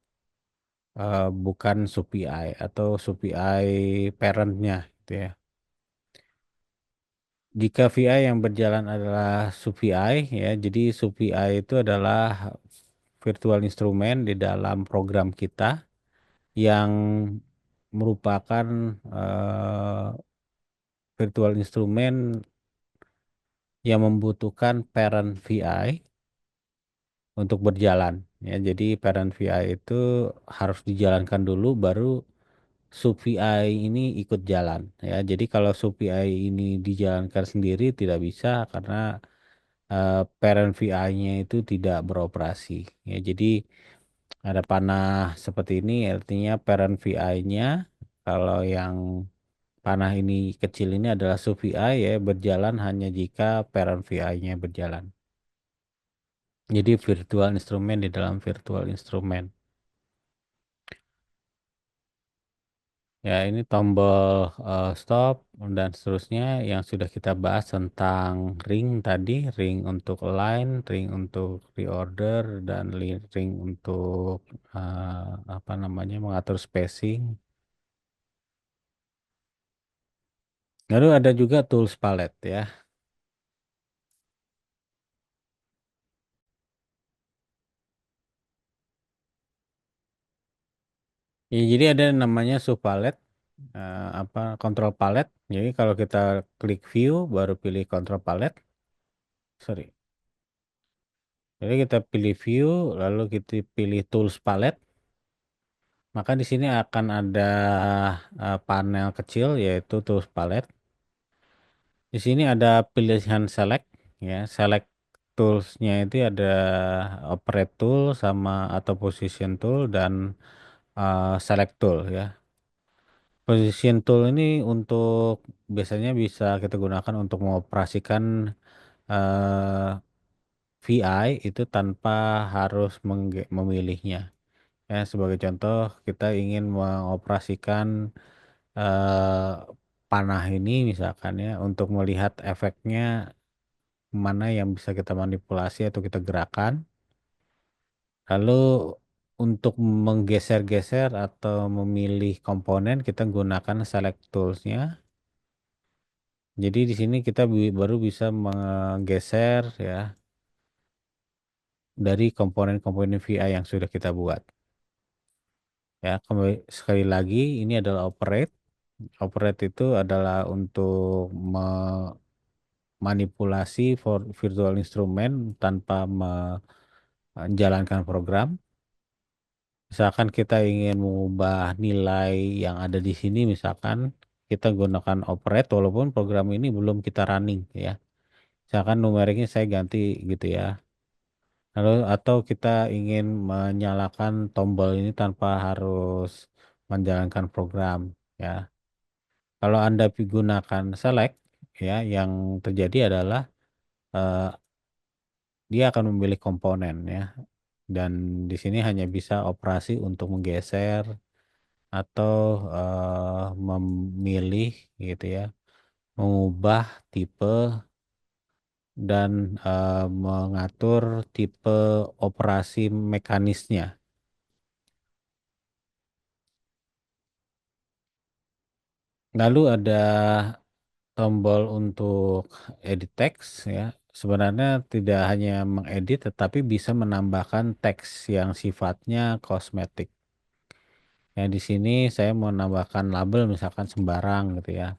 bukan sub VI atau sub VI parentnya gitu ya. Jika VI yang berjalan adalah sub VI ya, jadi sub VI itu adalah virtual instrument di dalam program kita yang merupakan eh, virtual instrument yang membutuhkan parent VI untuk berjalan ya. Jadi parent VI itu harus dijalankan dulu baru sub VI ini ikut jalan ya. Jadi kalau sub VI ini dijalankan sendiri tidak bisa karena parent VI-nya itu tidak beroperasi ya. Jadi ada panah seperti ini artinya parent VI-nya kalau yang panah ini kecil ini adalah sub VI ya berjalan hanya jika parent VI-nya berjalan. Jadi virtual instrument di dalam virtual instrument. Ya, ini tombol stop dan seterusnya yang sudah kita bahas tentang ring tadi, ring untuk align, ring untuk reorder, dan ring untuk apa namanya mengatur spacing. Lalu ada juga tools palette ya. Ya, jadi ada namanya sub palette, apa control palette. Jadi kalau kita klik view, baru pilih control palette. Sorry. Jadi kita pilih view, lalu kita pilih tools palette. Maka di sini akan ada panel kecil yaitu tools palette. Di sini ada pilihan select ya. Select toolsnya itu ada operate tool sama atau position tool dan select tool ya. Position tool ini untuk biasanya bisa kita gunakan untuk mengoperasikan eh, VI itu tanpa harus memilihnya. Ya, sebagai contoh, kita ingin mengoperasikan eh, panah ini misalkan ya untuk melihat efeknya mana yang bisa kita manipulasi atau kita gerakan. Lalu untuk menggeser-geser atau memilih komponen kita gunakan select tools-nya. Jadi di sini kita baru bisa menggeser ya dari komponen-komponen VI yang sudah kita buat. Ya, sekali lagi ini adalah operate. Operate itu adalah untuk memanipulasi virtual instrument tanpa menjalankan program. Misalkan kita ingin mengubah nilai yang ada di sini, misalkan kita gunakan operate walaupun program ini belum kita running ya. Misalkan numeriknya saya ganti gitu ya. Lalu atau kita ingin menyalakan tombol ini tanpa harus menjalankan program ya. Kalau Anda gunakan select ya, yang terjadi adalah eh, dia akan memilih komponen ya. Dan di sini hanya bisa operasi untuk menggeser atau memilih gitu ya, mengubah tipe dan mengatur tipe operasi mekanisnya. Lalu ada tombol untuk edit text ya. Sebenarnya tidak hanya mengedit tetapi bisa menambahkan teks yang sifatnya kosmetik. Ya di sini saya mau menambahkan label misalkan sembarang gitu ya.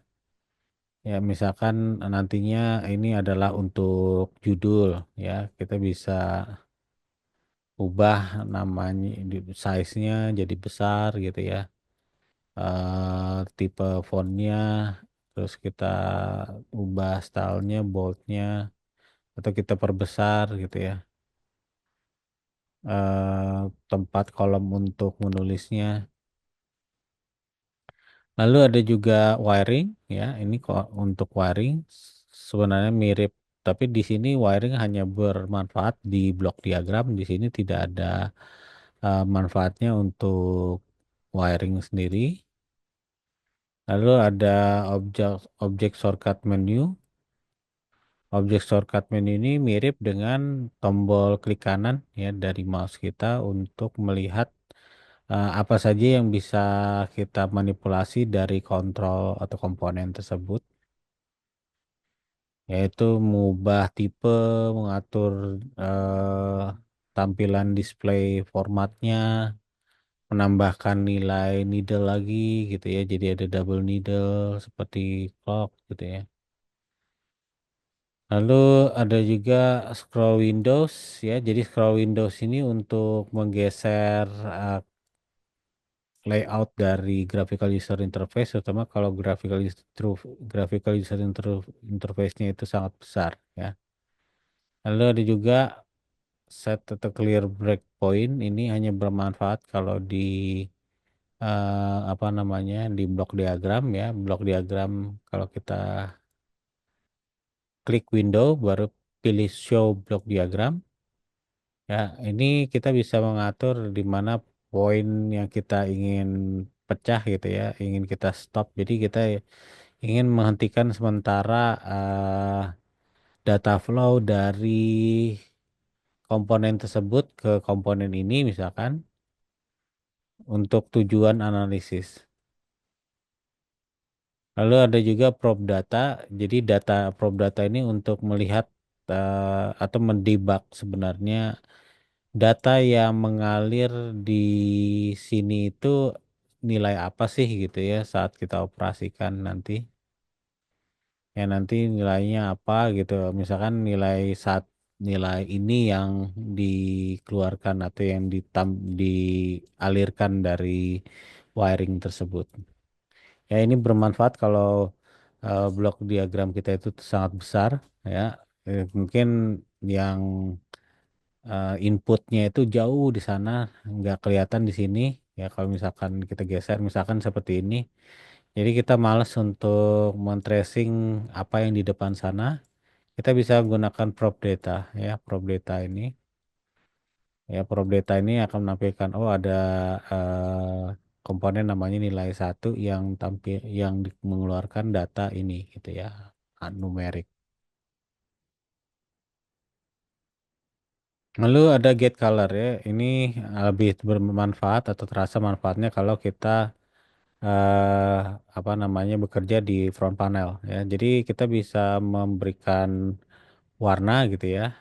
Ya misalkan nantinya ini adalah untuk judul ya. Kita bisa ubah namanya size-nya jadi besar gitu ya. Tipe fontnya terus kita ubah stylenya boldnya atau kita perbesar gitu ya. Tempat kolom untuk menulisnya. Lalu ada juga wiring ya. Ini kok untuk wiring sebenarnya mirip, tapi di sini wiring hanya bermanfaat di blok diagram. Di sini tidak ada manfaatnya untuk wiring sendiri. Lalu ada objek objek shortcut menu. Objek shortcut menu ini mirip dengan tombol klik kanan ya dari mouse kita untuk melihat apa saja yang bisa kita manipulasi dari kontrol atau komponen tersebut, yaitu mengubah tipe, mengatur eh, tampilan display formatnya, menambahkan nilai needle lagi gitu ya, jadi ada double needle seperti clock gitu ya. Lalu ada juga scroll windows ya, jadi scroll windows ini untuk menggeser layout dari graphical user interface, terutama kalau graphical user interface-nya itu sangat besar ya. Lalu ada juga set atau clear breakpoint, ini hanya bermanfaat kalau di apa namanya di blok diagram ya. Blok diagram kalau kita klik window baru pilih show block diagram ya, ini kita bisa mengatur di mana poin yang kita ingin pecah gitu ya, ingin kita stop. Jadi kita ingin menghentikan sementara data flow dari komponen tersebut ke komponen ini misalkan untuk tujuan analisis. Lalu ada juga prop data. Jadi data prop data ini untuk melihat atau mendebug sebenarnya data yang mengalir di sini itu nilai apa sih gitu ya saat kita operasikan nanti. Ya nanti nilainya apa gitu. Misalkan nilai ini yang dikeluarkan atau yang dialirkan dari wiring tersebut. Ya ini bermanfaat kalau blok diagram kita itu sangat besar ya. Mungkin yang inputnya itu jauh di sana, nggak kelihatan di sini. Ya kalau misalkan kita geser, misalkan seperti ini. Jadi kita males untuk men-tracing apa yang di depan sana. Kita bisa gunakan prop data ya, prop data ini. Ya, prop data ini akan menampilkan oh ada komponen namanya nilai satu yang mengeluarkan data ini gitu ya, numerik. Lalu ada get color ya. Ini lebih bermanfaat atau terasa manfaatnya kalau kita eh, apa namanya bekerja di front panel ya. Jadi kita bisa memberikan warna gitu ya.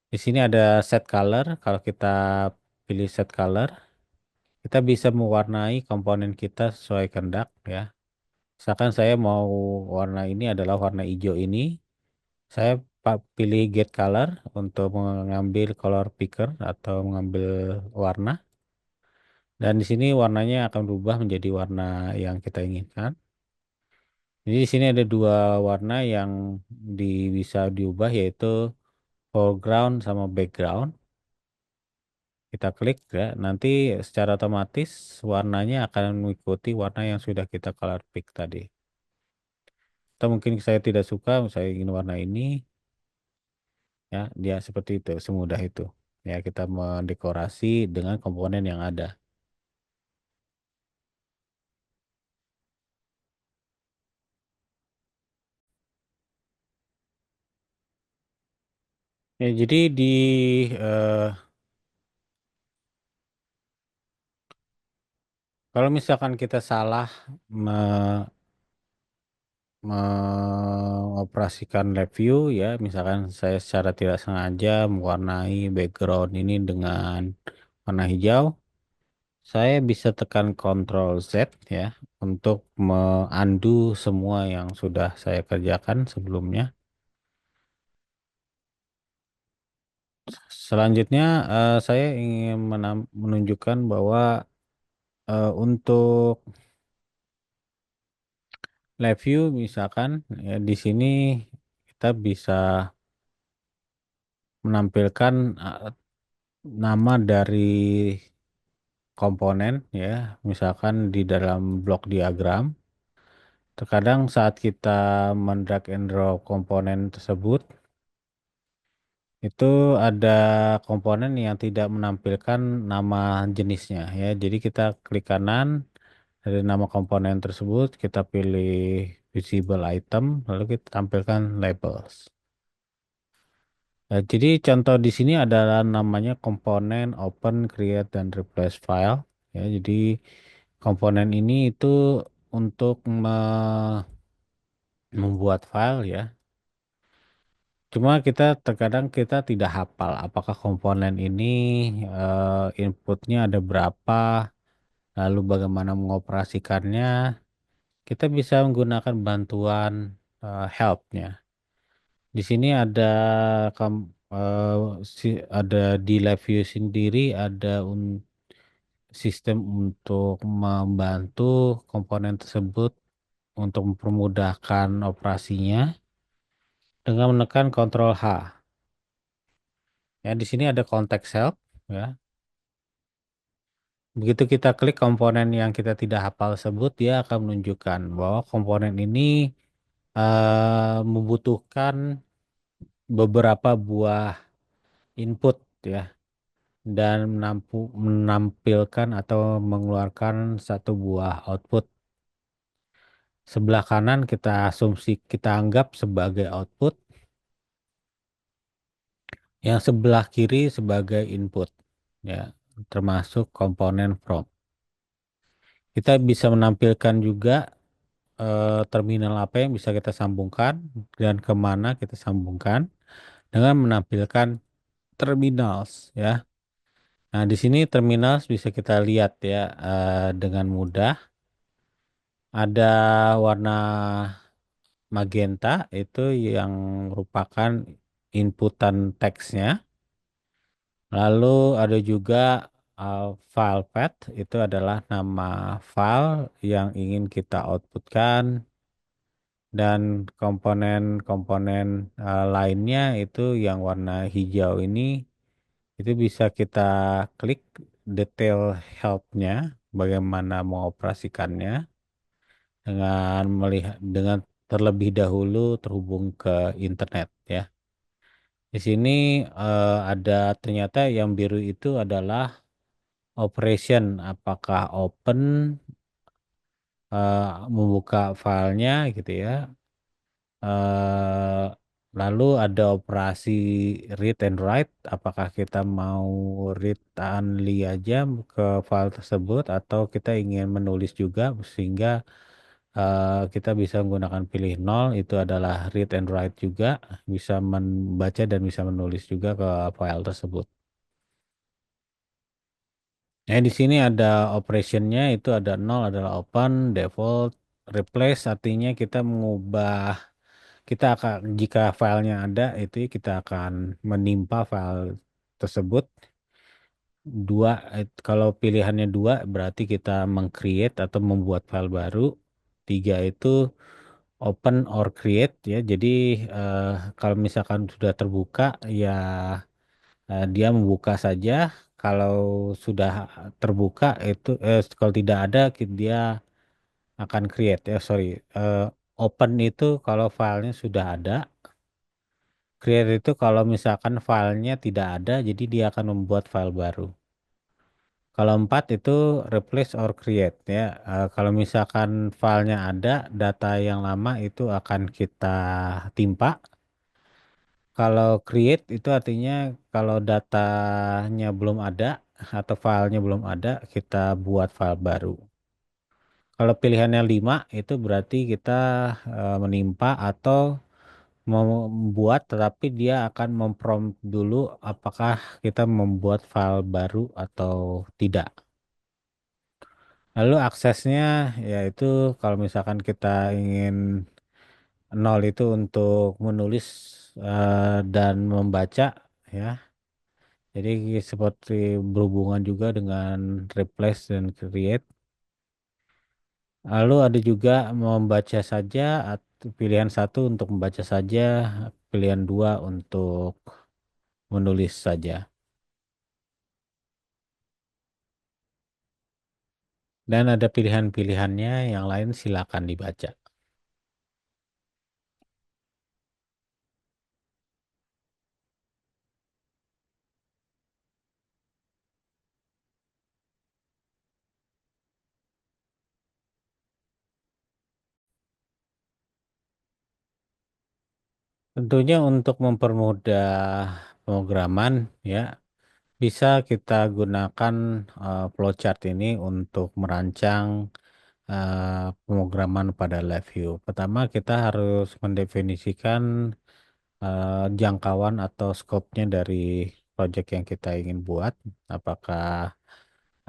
Di sini ada set color. Kalau kita pilih set color, kita bisa mewarnai komponen kita sesuai kehendak ya. Misalkan saya mau warna ini adalah warna hijau ini, saya pilih get color untuk mengambil color picker atau mengambil warna. Dan di sini warnanya akan berubah menjadi warna yang kita inginkan. Jadi di sini ada dua warna yang bisa diubah yaitu foreground sama background. Kita klik ya, nanti secara otomatis warnanya akan mengikuti warna yang sudah kita color pick tadi. Atau mungkin saya tidak suka, saya ingin warna ini, ya dia seperti itu, semudah itu. Ya kita mendekorasi dengan komponen yang ada. Ya jadi eh, kalau misalkan kita salah mengoperasikan live view ya, misalkan saya secara tidak sengaja mewarnai background ini dengan warna hijau, saya bisa tekan Ctrl Z ya untuk undo semua yang sudah saya kerjakan sebelumnya. Selanjutnya saya ingin menunjukkan bahwa untuk live view misalkan ya di sini kita bisa menampilkan nama dari komponen ya, misalkan di dalam blok diagram. Terkadang saat kita mendrag and drop komponen tersebut, itu ada komponen yang tidak menampilkan nama jenisnya ya. Jadi kita klik kanan dari nama komponen tersebut, kita pilih visible item, lalu kita tampilkan labels. Ya, jadi contoh di sini adalah namanya komponen open, create, dan replace file. Ya, jadi komponen ini itu untuk membuat file ya. Cuma kita terkadang kita tidak hafal apakah komponen ini inputnya ada berapa, lalu bagaimana mengoperasikannya. Kita bisa menggunakan bantuan helpnya. Di sini ada kam- eh, ada di live view sendiri ada sistem untuk membantu komponen tersebut untuk mempermudahkan operasinya dengan menekan Ctrl H. Ya, di sini ada context help ya. Begitu kita klik komponen yang kita tidak hafal tersebut, dia akan menunjukkan bahwa komponen ini membutuhkan beberapa buah input ya dan menampilkan atau mengeluarkan satu buah output. Sebelah kanan kita asumsi kita anggap sebagai output, yang sebelah kiri sebagai input ya, termasuk komponen from. Kita bisa menampilkan juga terminal apa yang bisa kita sambungkan dan kemana kita sambungkan dengan menampilkan terminals ya. Nah, di sini terminals bisa kita lihat ya dengan mudah. Ada warna magenta itu yang merupakan inputan teksnya. Lalu ada juga file path itu adalah nama file yang ingin kita outputkan dan komponen-komponen lainnya itu yang warna hijau ini itu bisa kita klik detail help-nya bagaimana mengoperasikannya dengan terlebih dahulu terhubung ke internet ya. Di sini ada ternyata yang biru itu adalah operation, apakah open membuka filenya gitu ya, Lalu ada operasi read and write. Apakah kita mau read only aja ke file tersebut atau kita ingin menulis juga sehingga kita bisa menggunakan pilih nol itu adalah read and write juga, bisa membaca dan bisa menulis juga ke file tersebut. Nah, di sini ada operationnya itu ada nol adalah open, default, replace artinya kita mengubah kita akan jika filenya ada itu kita akan menimpa file tersebut. Dua, kalau pilihannya dua berarti kita meng-create atau membuat file baru. Tiga itu open or create ya. Jadi eh, kalau misalkan sudah terbuka ya dia membuka saja. Kalau sudah terbuka itu kalau tidak ada dia akan create ya sorry. Open itu kalau filenya sudah ada. Create itu kalau misalkan filenya tidak ada, jadi dia akan membuat file baru. Kalau empat itu replace or create ya. Kalau misalkan filenya ada, data yang lama itu akan kita timpa. Kalau create itu artinya kalau datanya belum ada atau filenya belum ada, kita buat file baru. Kalau pilihannya 5 itu berarti kita menimpa atau membuat tetapi dia akan memprompt dulu apakah kita membuat file baru atau tidak. Lalu aksesnya yaitu kalau misalkan kita ingin nol itu untuk menulis dan membaca ya. Jadi seperti berhubungan juga dengan replace dan create. Lalu ada juga membaca saja atau pilihan satu untuk membaca saja, pilihan dua untuk menulis saja. Dan ada pilihan-pilihannya yang lain silakan dibaca. Tentunya untuk mempermudah pemrograman ya, bisa kita gunakan flowchart ini untuk merancang pemrograman pada live view. Pertama, kita harus mendefinisikan jangkauan atau skopnya dari project yang kita ingin buat. Apakah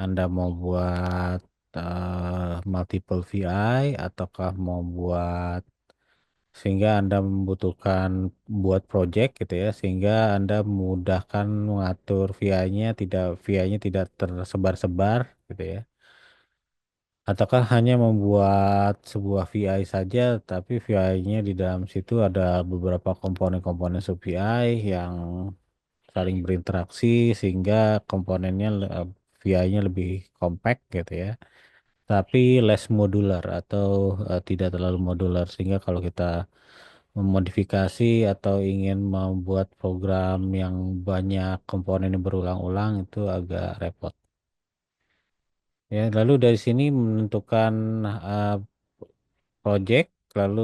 Anda mau buat multiple VI ataukah mau buat sehingga Anda membutuhkan buat project gitu ya sehingga Anda memudahkan mengatur VI-nya tidak tersebar-sebar gitu ya ataukah hanya membuat sebuah VI saja tapi VI-nya di dalam situ ada beberapa komponen-komponen sub VI yang saling berinteraksi sehingga komponennya VI-nya lebih compact gitu ya tapi less modular atau tidak terlalu modular sehingga kalau kita memodifikasi atau ingin membuat program yang banyak komponen yang berulang-ulang itu agak repot. Ya, lalu dari sini menentukan uh, project, lalu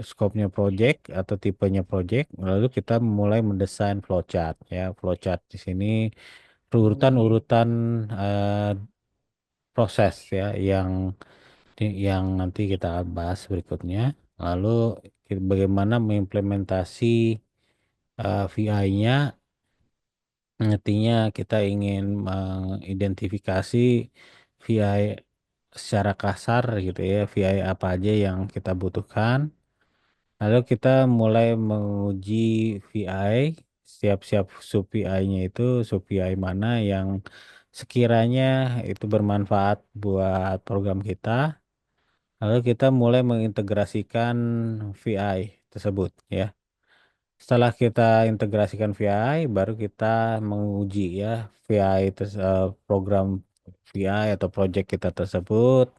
skopnya project atau tipenya project, lalu kita mulai mendesain flowchart. Ya, flowchart di sini urutan-urutan uh, proses ya yang nanti kita bahas berikutnya. Lalu bagaimana mengimplementasi VI-nya, artinya kita ingin mengidentifikasi VI secara kasar gitu ya, VI apa aja yang kita butuhkan. Lalu kita mulai menguji VI, siap-siap sub VI-nya itu sub VI mana yang sekiranya itu bermanfaat buat program kita. Lalu kita mulai mengintegrasikan VI tersebut ya. Setelah kita integrasikan VI, baru kita menguji ya program VI atau project kita tersebut,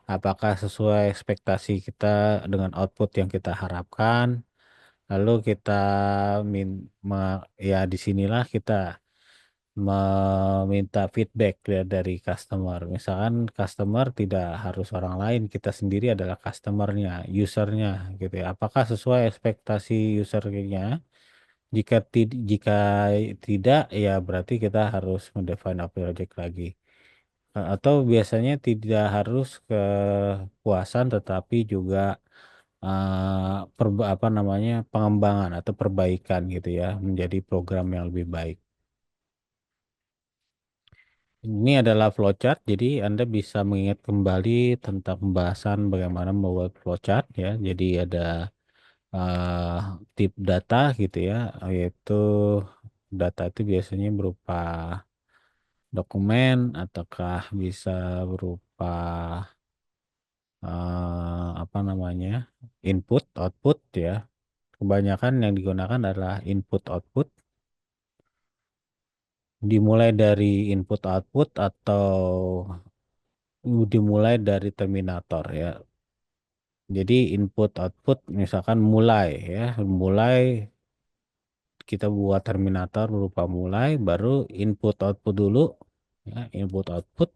apakah sesuai ekspektasi kita dengan output yang kita harapkan. Lalu kita min, ya disinilah kita meminta feedback dari customer. Misalkan customer tidak harus orang lain, kita sendiri adalah customernya, usernya gitu ya. Apakah sesuai ekspektasi usernya? Jika tidak, ya berarti kita harus mendefine project lagi. Atau biasanya tidak harus kepuasan tetapi juga apa namanya pengembangan atau perbaikan gitu ya menjadi program yang lebih baik. Ini adalah flowchart, jadi Anda bisa mengingat kembali tentang pembahasan bagaimana membuat flowchart ya. Jadi ada eh, tip data gitu ya, yaitu data itu biasanya berupa dokumen ataukah bisa berupa apa namanya input output ya. Kebanyakan yang digunakan adalah input output, dimulai dari input output atau dimulai dari terminator ya. Jadi input output misalkan mulai ya, mulai kita buat terminator berupa mulai, baru input output dulu ya, input output,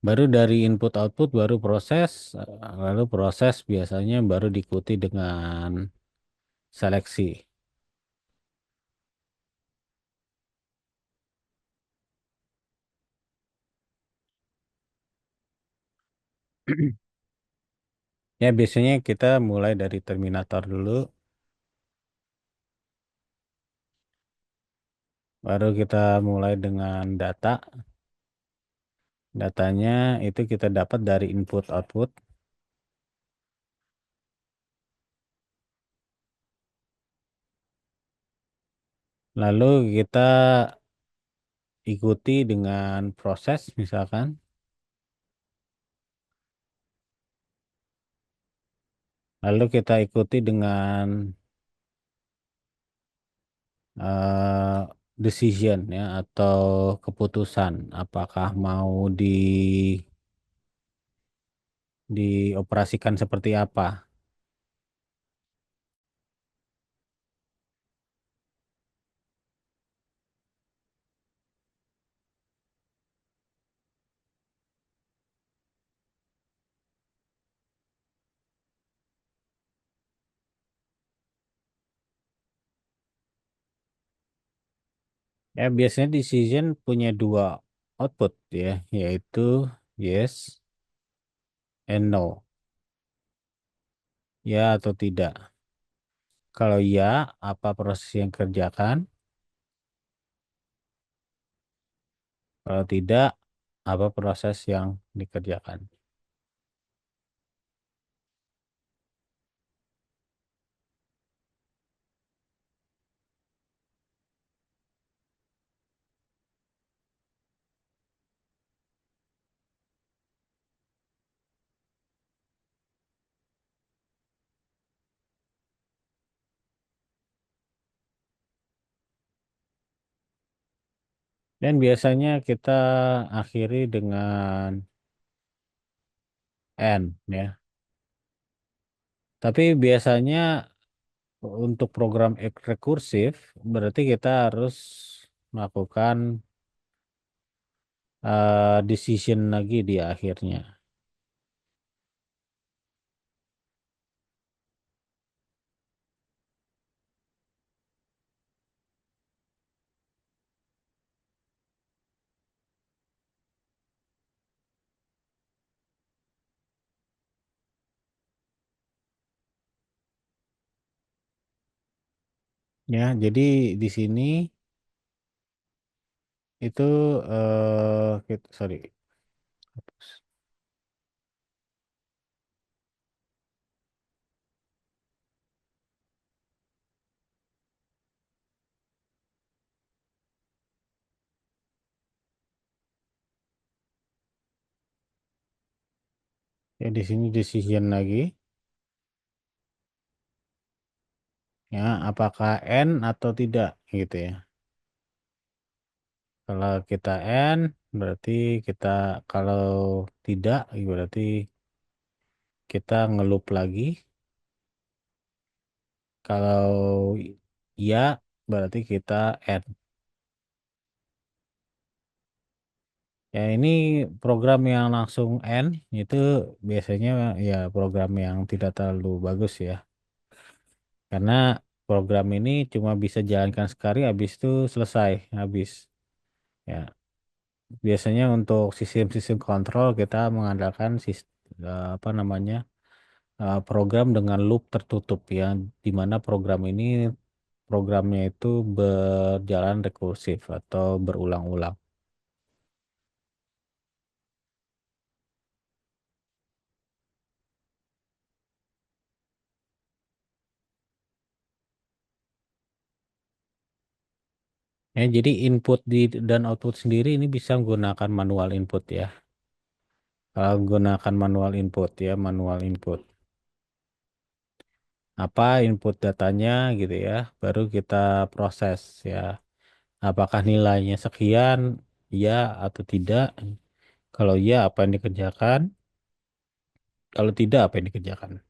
baru dari input output baru proses, lalu proses biasanya baru diikuti dengan seleksi. Ya biasanya kita mulai dari terminator dulu, baru kita mulai dengan data. Datanya itu kita dapat dari input output. Lalu kita ikuti dengan proses misalkan. Lalu kita ikuti dengan eh, decision ya atau keputusan apakah mau dioperasikan seperti apa. Ya biasanya decision punya dua output ya, yaitu yes and no, ya atau tidak. Kalau ya, apa proses yang kerjakan? Kalau tidak, apa proses yang dikerjakan? Dan biasanya kita akhiri dengan N ya. Tapi biasanya untuk program rekursif berarti kita harus melakukan decision lagi di akhirnya. Ya, jadi di sini itu sorry. Ya, di sini decision lagi. Ya, apakah N atau tidak gitu ya. Kalau kita N berarti kita kalau tidak berarti kita ngelup lagi. Kalau ya berarti kita N. Ya ini program yang langsung end itu biasanya ya program yang tidak terlalu bagus ya. Karena program ini cuma bisa jalankan sekali habis itu selesai, habis. Ya, biasanya untuk sistem-sistem kontrol kita mengandalkan apa namanya? Program dengan loop tertutup ya, di mana program ini programnya itu berjalan rekursif atau berulang-ulang. Ya, jadi input dan output sendiri ini bisa menggunakan manual input ya. Kalau menggunakan manual input ya, manual input. Apa input datanya gitu ya, baru kita proses ya. Apakah nilainya sekian, ya atau tidak? Kalau ya, apa yang dikerjakan? Kalau tidak, apa yang dikerjakan?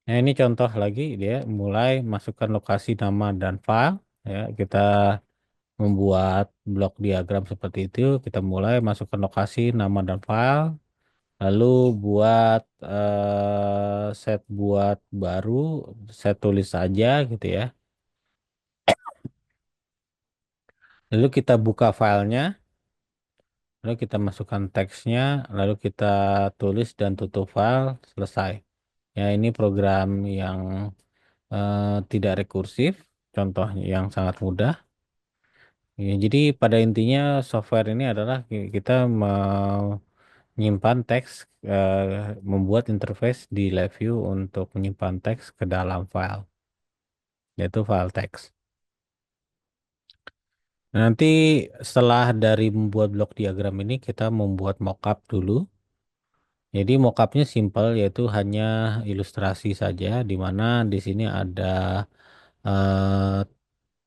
Nah, ini contoh lagi dia mulai masukkan lokasi nama dan file ya. Kita membuat blok diagram seperti itu, kita mulai masukkan lokasi nama dan file, lalu buat set buat baru, set tulis saja gitu ya. Lalu kita buka filenya, lalu kita masukkan teksnya, lalu kita tulis dan tutup file, selesai. Ya, ini program yang tidak rekursif, contohnya yang sangat mudah. Ya, jadi pada intinya software ini adalah kita menyimpan teks, membuat interface di live view untuk menyimpan teks ke dalam file, yaitu file teks. Nah, nanti setelah dari membuat blok diagram ini kita membuat mockup dulu. Jadi mockupnya simple yaitu hanya ilustrasi saja di mana di sini ada eh,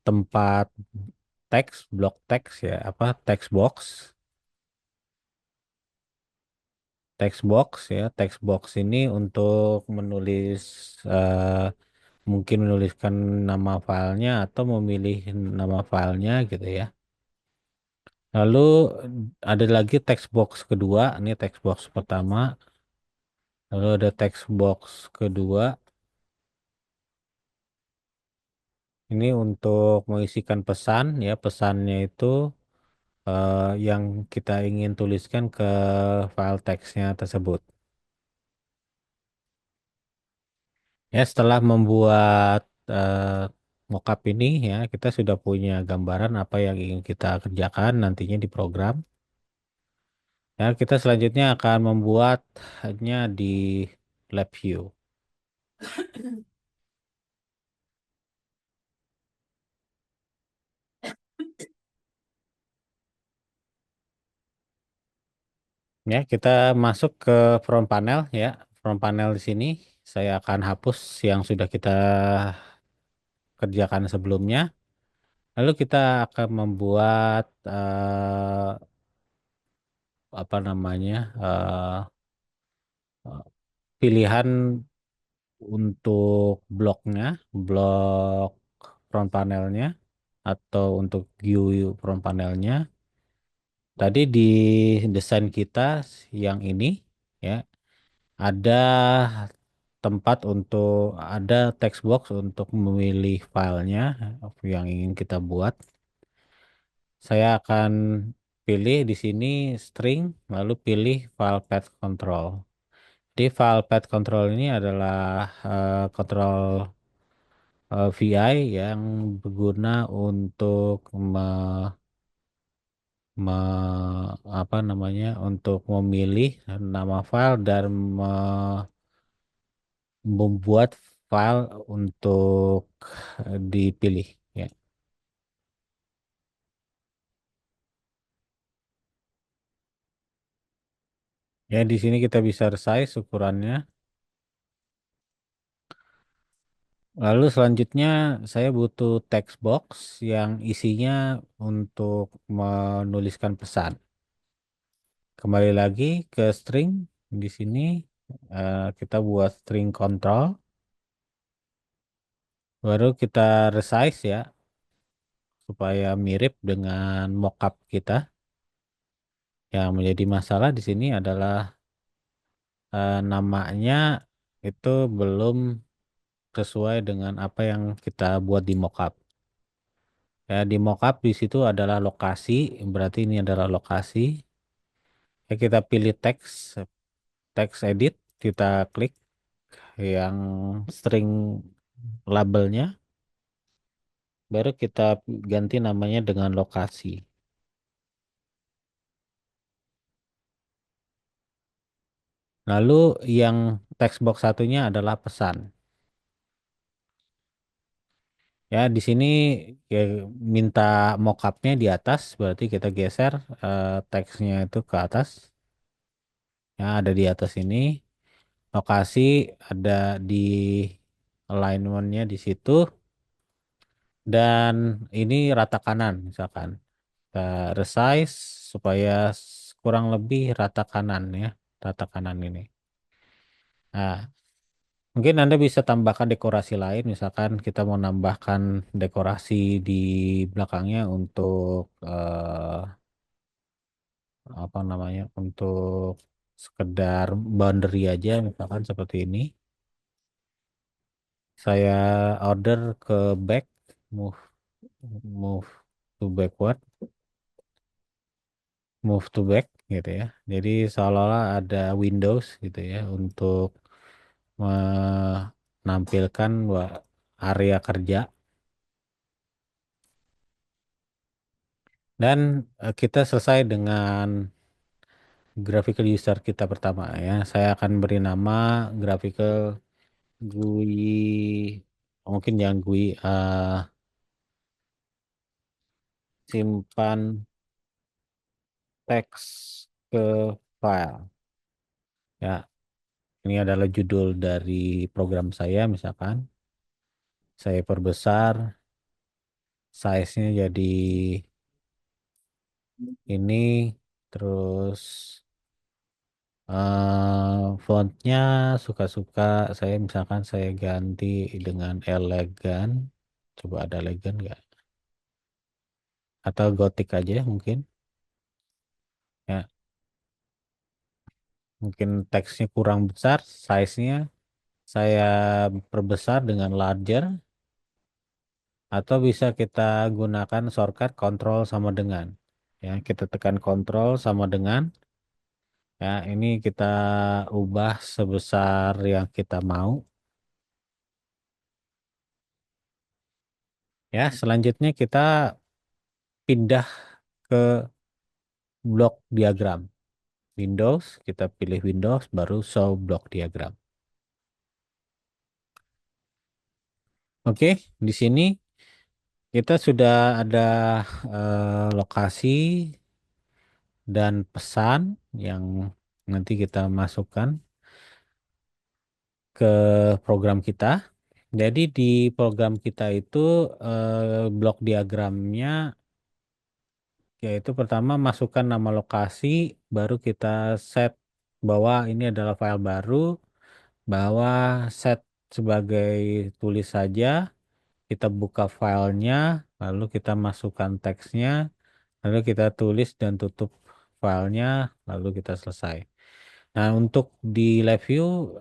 tempat teks, blok teks ya, apa text box, text box ya, text box ini untuk menulis mungkin menuliskan nama filenya atau memilih nama filenya gitu ya. Lalu ada lagi text box kedua, ini text box pertama, lalu ada text box kedua, ini untuk mengisikan pesan ya, pesannya itu yang kita ingin tuliskan ke file teksnya tersebut. Ya, setelah membuat mockup ini ya, kita sudah punya gambaran apa yang ingin kita kerjakan nantinya di program. Ya, kita selanjutnya akan membuatnya di LabVIEW. Ya, kita masuk ke front panel ya. Front panel di sini saya akan hapus yang sudah kita kerjakan sebelumnya. Lalu kita akan membuat apa namanya pilihan untuk bloknya, blok front panelnya atau untuk view front panelnya. Tadi di desain kita yang ini ya ada tempat untuk ada text box untuk memilih filenya yang ingin kita buat. Saya akan pilih di sini string lalu pilih file path control. Di file path control ini adalah kontrol VI yang berguna untuk apa namanya untuk memilih nama file dan membuat file untuk dipilih ya. Ya, di sini kita bisa resize ukurannya. Lalu selanjutnya saya butuh text box yang isinya untuk menuliskan pesan. Kembali lagi ke string di sini kita buat string control. Baru kita resize ya. supaya mirip dengan mockup kita. Yang menjadi masalah di sini adalah namanya itu belum sesuai dengan apa yang kita buat di mockup. Ya, di mockup di situ adalah lokasi, berarti ini adalah lokasi. Ya, kita pilih teks, teks edit, kita klik yang string labelnya, baru kita ganti namanya dengan lokasi. Lalu yang text box satunya adalah pesan. Ya, di sini ya, minta mockupnya di atas, berarti kita geser teksnya itu ke atas. Ya, ada di atas ini. Lokasi ada di alignmentnya di situ. Dan ini rata kanan, misalkan. Kita resize supaya kurang lebih rata kanan ya, rata kanan ini. Nah, mungkin Anda bisa tambahkan dekorasi lain, misalkan kita mau nambahkan dekorasi di belakangnya untuk apa namanya, untuk sekedar boundary aja, misalkan seperti ini. Saya order ke back, move, move to backward, move to back gitu ya. Jadi seolah-olah ada Windows gitu ya untuk menampilkan area kerja. Dan kita selesai dengan graphical user kita pertama ya. Saya akan beri nama graphical GUI, mungkin yang GUI simpan teks ke file. Ya, ini adalah judul dari program saya misalkan. Saya perbesar, size-nya jadi ini, terus fontnya suka-suka. Saya misalkan saya ganti dengan elegan. Coba ada elegan nggak? Atau gotik aja mungkin. Ya, mungkin teksnya kurang besar, size-nya saya perbesar dengan larger, atau bisa kita gunakan shortcut Control sama dengan. Ya, kita tekan Control sama dengan. Ya, ini kita ubah sebesar yang kita mau. Ya, selanjutnya kita pindah ke blok diagram. Windows, kita pilih Windows, baru show blok diagram. Oke, di sini kita sudah ada lokasi dan pesan yang nanti kita masukkan ke program kita. Jadi di program kita itu blok diagramnya yaitu pertama masukkan nama lokasi, baru kita set bahwa ini adalah file baru, bahwa set sebagai tulis saja, kita buka filenya, lalu kita masukkan teksnya, lalu kita tulis dan tutup filenya, lalu kita selesai. Nah, untuk di live view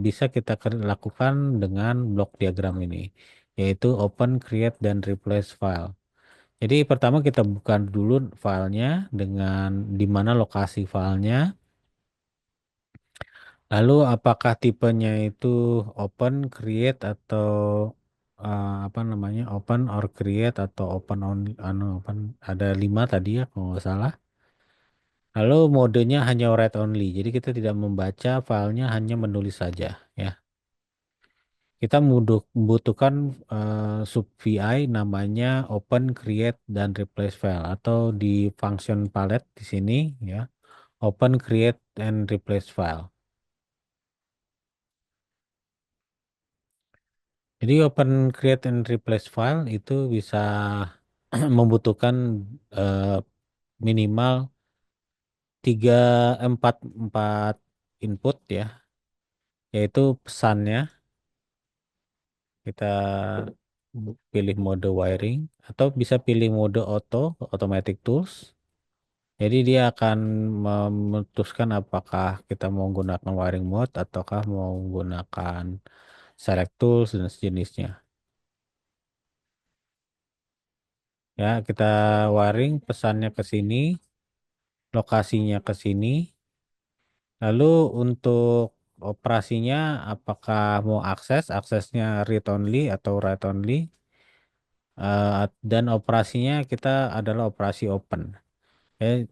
bisa kita lakukan dengan blok diagram ini, yaitu open, create, dan replace file. Jadi pertama kita buka dulu filenya dengan di mana lokasi filenya, lalu apakah tipenya itu open, create, atau apa namanya, open or create atau open only, open ada 5 tadi ya kalau nggak salah. Lalu modenya hanya write only. Jadi kita tidak membaca filenya, hanya menulis saja ya. Kita membutuhkan sub VI namanya open, create, dan replace file atau di function palette di sini ya. Open, create, and replace file. Jadi open, create, and replace file itu bisa membutuhkan eh, minimal 3 empat input ya, yaitu pesannya. Kita pilih mode wiring, atau bisa pilih mode automatic tools. Jadi dia akan memutuskan apakah kita mau menggunakan wiring mode ataukah mau menggunakan select tools dan sejenisnya. Ya, kita wiring pesannya ke sini, lokasinya ke sini. Lalu untuk operasinya apakah mau aksesnya read only atau write only. Dan operasinya kita adalah operasi open. Ya,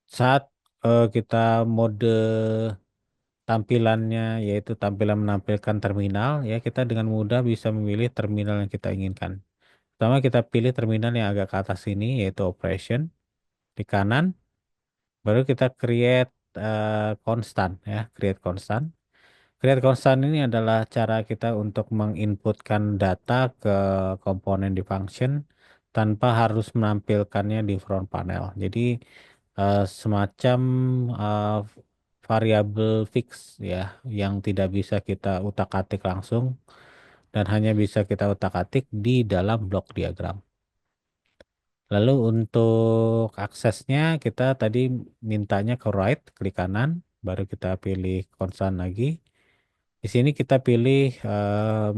saat kita mode tampilannya yaitu tampilan menampilkan terminal, ya kita dengan mudah bisa memilih terminal yang kita inginkan. Pertama kita pilih terminal yang agak ke atas ini yaitu operation di kanan, baru kita create constant, ya, create constant. Create constant ini adalah cara kita untuk menginputkan data ke komponen di function tanpa harus menampilkannya di front panel. Jadi semacam eh, variabel fix, ya, yang tidak bisa kita utak-atik langsung dan hanya bisa kita utak-atik di dalam blok diagram. Lalu untuk aksesnya kita tadi mintanya ke right, klik kanan, baru kita pilih constant lagi. Di sini kita pilih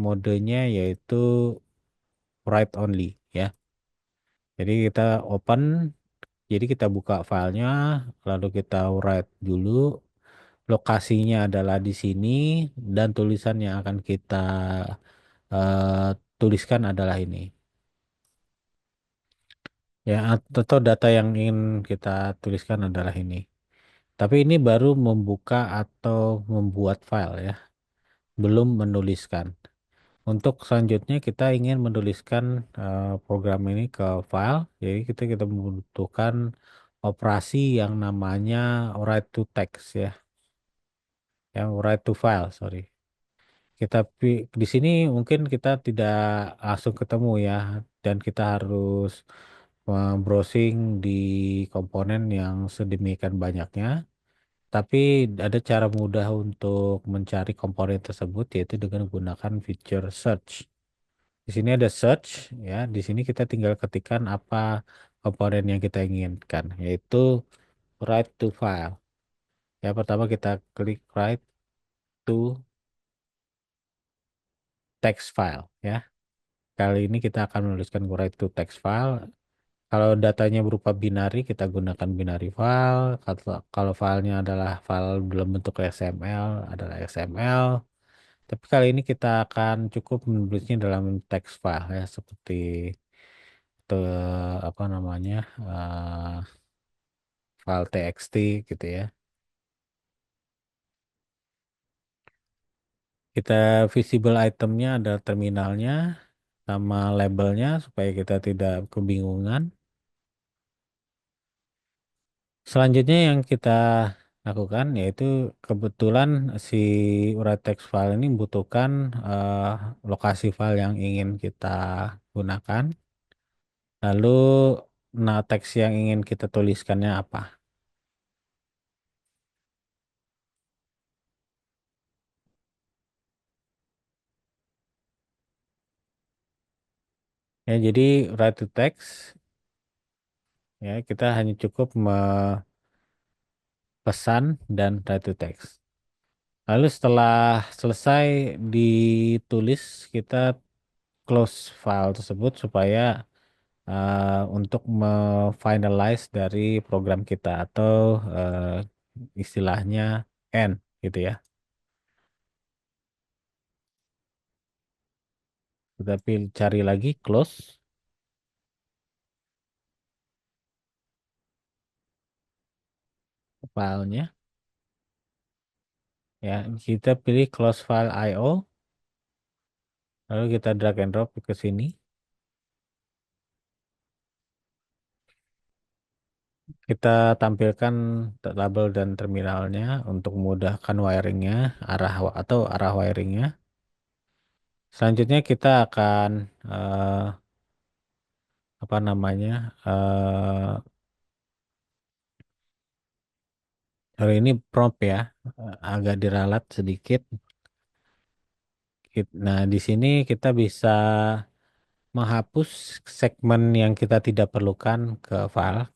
modenya yaitu write only, ya. Jadi kita open, jadi kita buka filenya, lalu kita write dulu. Lokasinya adalah di sini dan tulisan yang akan kita tuliskan adalah ini. Ya, atau data yang ingin kita tuliskan adalah ini. Tapi ini baru membuka atau membuat file, ya, belum menuliskan. Untuk selanjutnya kita ingin menuliskan program ini ke file, jadi kita membutuhkan operasi yang namanya write to text, ya, yang write to file, sorry. Di sini mungkin kita tidak langsung ketemu, ya, dan kita harus browsing di komponen yang sedemikian banyaknya. Tapi ada cara mudah untuk mencari komponen tersebut yaitu dengan menggunakan fitur search. Di sini ada search, ya. Di sini kita tinggal ketikkan apa komponen yang kita inginkan, yaitu write to file. Ya, pertama kita klik write to text file, ya. Kali ini kita akan menuliskan write to text file. Kalau datanya berupa binary, kita gunakan binary file. Kalau filenya adalah file dalam bentuk XML, adalah XML. Tapi kali ini kita akan cukup menulisnya dalam text file, ya, seperti te, apa namanya, file txt gitu, ya. Kita visible itemnya ada terminalnya sama labelnya supaya kita tidak kebingungan. Selanjutnya yang kita lakukan yaitu kebetulan si urat text file ini membutuhkan eh, lokasi file yang ingin kita gunakan. Lalu teks yang ingin kita tuliskannya apa? Ya, jadi write to text, ya, kita hanya cukup pesan dan write to text. Lalu setelah selesai ditulis, kita close file tersebut supaya untuk finalize dari program kita atau istilahnya end gitu, ya. Kita cari lagi close filenya, ya. Kita pilih close file IO, lalu kita drag and drop ke sini. Kita tampilkan label dan terminalnya untuk memudahkan wiringnya, atau arah wiringnya. Selanjutnya kita akan apa namanya, hari ini prompt, ya, agak diralat sedikit. Nah, di sini kita bisa menghapus segmen yang kita tidak perlukan ke file.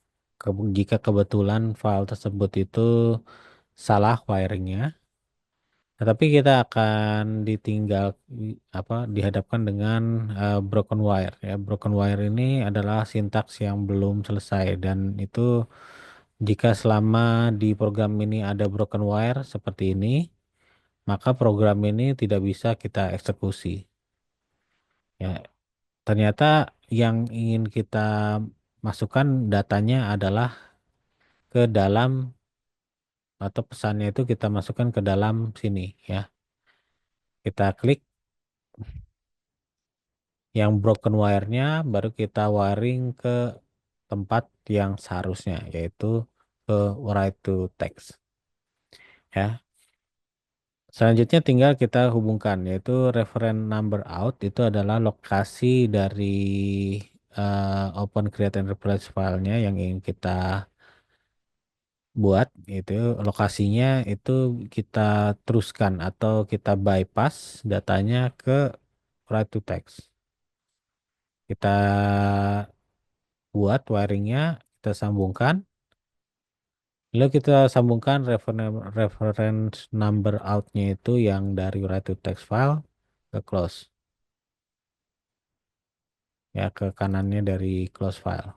Jika kebetulan file tersebut itu salah wiringnya, tetapi kita akan ditinggal dihadapkan dengan broken wire ya. Broken wire ini adalah sintaks yang belum selesai dan itu jika selama di program ini ada broken wire seperti ini, maka program ini tidak bisa kita eksekusi. Ya, ternyata yang ingin kita masukkan datanya adalah ke dalam atau pesannya itu kita masukkan ke dalam sini ya. Kita klik yang broken wire-nya baru kita wiring ke tempat yang seharusnya yaitu ke write to text ya. Selanjutnya tinggal kita hubungkan yaitu reference number out itu adalah lokasi dari Open Create Enterprise filenya yang ingin kita buat itu lokasinya itu kita teruskan atau kita bypass datanya ke write to text. Kita buat wiringnya, kita sambungkan, lalu kita sambungkan reference number out-nya itu yang dari write to text file ke close, ya ke kanannya dari close file.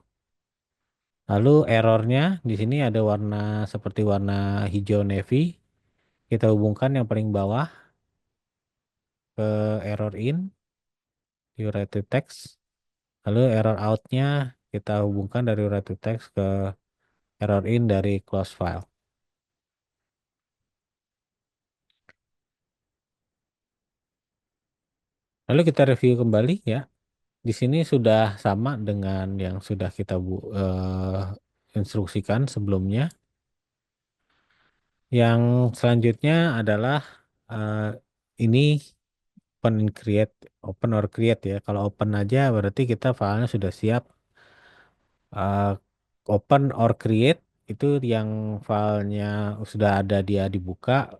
Lalu errornya di sini ada warna seperti warna hijau navy. Kita hubungkan yang paling bawah ke error in di write to text. Lalu error out-nya kita hubungkan dari write to text ke error in dari close file. Lalu kita review kembali ya. Di sini sudah sama dengan yang sudah kita instruksikan sebelumnya. Yang selanjutnya adalah eh, ini open in create, open or create ya. Kalau open aja berarti kita filenya sudah siap. Eh, Open or create itu yang filenya sudah ada dia dibuka.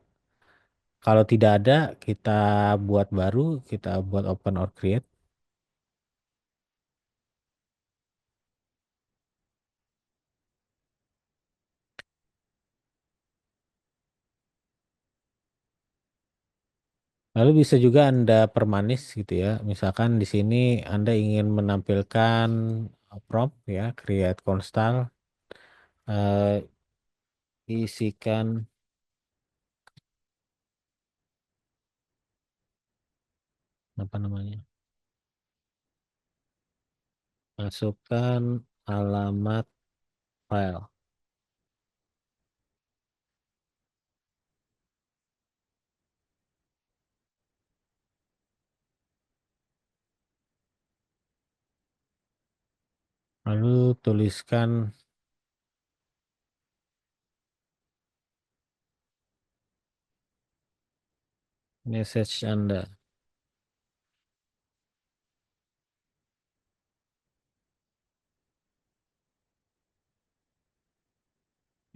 Kalau tidak ada kita buat baru, kita buat open or create. Lalu bisa juga Anda permanis gitu ya. Misalkan di sini Anda ingin menampilkan prompt ya, create constant, eh, isikan apa namanya? Masukkan alamat file. Lalu tuliskan message Anda.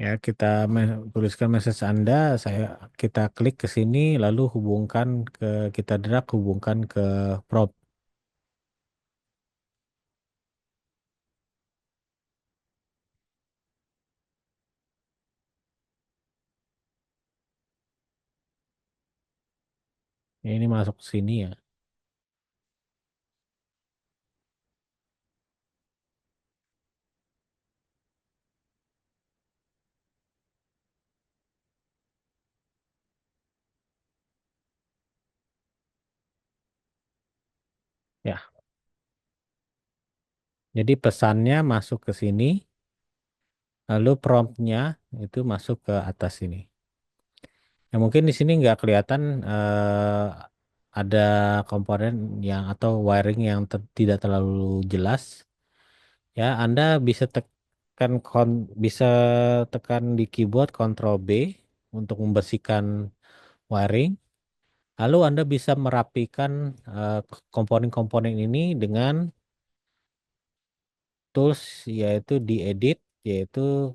Ya, kita tuliskan message Anda, kita klik ke sini lalu hubungkan ke kita drag hubungkan ke prompt. Ini masuk ke sini ya. Ya, jadi pesannya masuk ke sini. Lalu promptnya itu masuk ke atas sini. Ya mungkin di sini nggak kelihatan ada komponen yang atau wiring yang tidak terlalu jelas. Ya, Anda bisa bisa tekan di keyboard Ctrl B untuk membersihkan wiring. Lalu Anda bisa merapikan komponen-komponen ini dengan tools yaitu di edit yaitu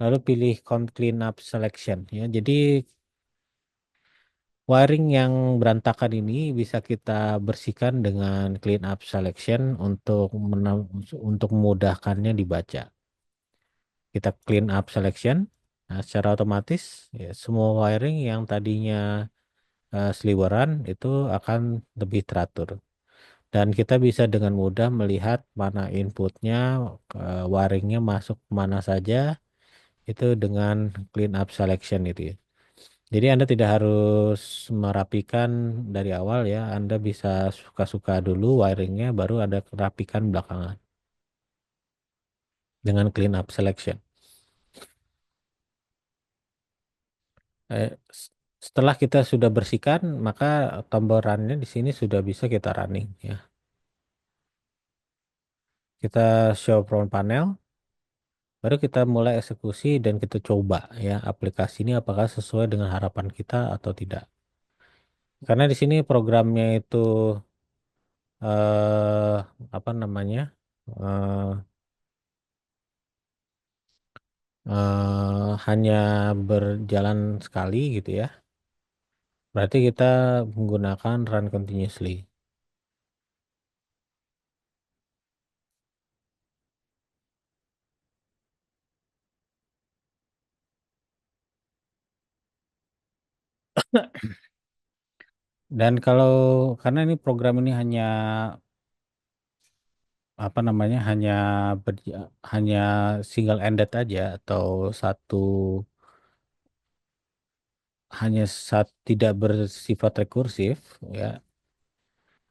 lalu pilih clean up selection ya. Jadi Wiring yang berantakan ini bisa kita bersihkan dengan clean up selection untuk memudahkannya dibaca. Kita clean up selection, nah, secara otomatis ya, semua wiring yang tadinya sliweran itu akan lebih teratur. Dan kita bisa dengan mudah melihat mana inputnya, wiringnya masuk mana saja, itu dengan clean up selection itu ya. Jadi Anda tidak harus merapikan dari awal ya. Anda bisa suka-suka dulu wiringnya, baru Anda rapikan belakangan dengan clean up selection. Eh, s- Setelah kita sudah bersihkan, maka tombol run-nya di sini sudah bisa kita running ya. Kita show from panel, baru kita mulai eksekusi dan kita coba ya aplikasi ini apakah sesuai dengan harapan kita atau tidak. Karena di sini programnya itu eh apa namanya? eh hanya berjalan sekali gitu ya. Berarti kita menggunakan run continuously. Dan kalau karena ini program ini hanya apa namanya hanya single ended aja atau satu tidak bersifat rekursif ya.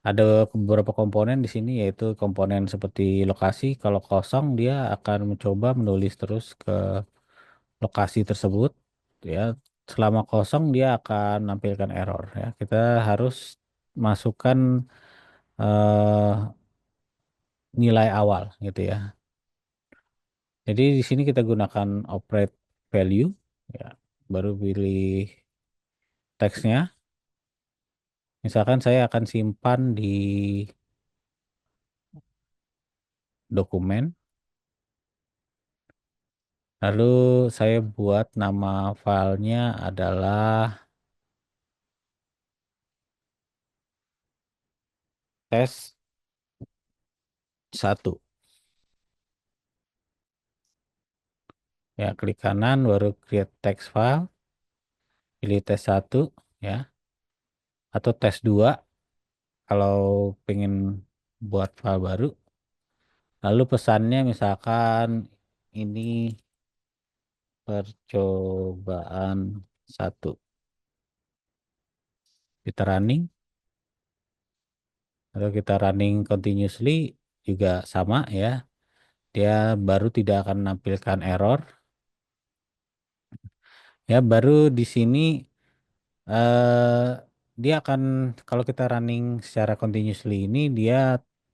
Ada beberapa komponen di sini yaitu komponen seperti lokasi. Kalau kosong dia akan mencoba menulis terus ke lokasi tersebut ya. Selama kosong dia akan menampilkan error ya. Kita harus masukkan eh, nilai awal gitu ya. Jadi di sini kita gunakan operate value ya. Baru pilih teksnya. Misalkan saya akan simpan di dokumen. Lalu saya buat nama filenya adalah tes satu. Ya, klik kanan baru create text file, pilih tes satu ya, atau tes 2 kalau pengen buat file baru. Lalu pesannya misalkan ini percobaan satu. Kita running, atau kita running continuously juga sama ya. Dia baru tidak akan menampilkan error. Ya, baru di sini eh dia akan kalau kita running secara continuously ini dia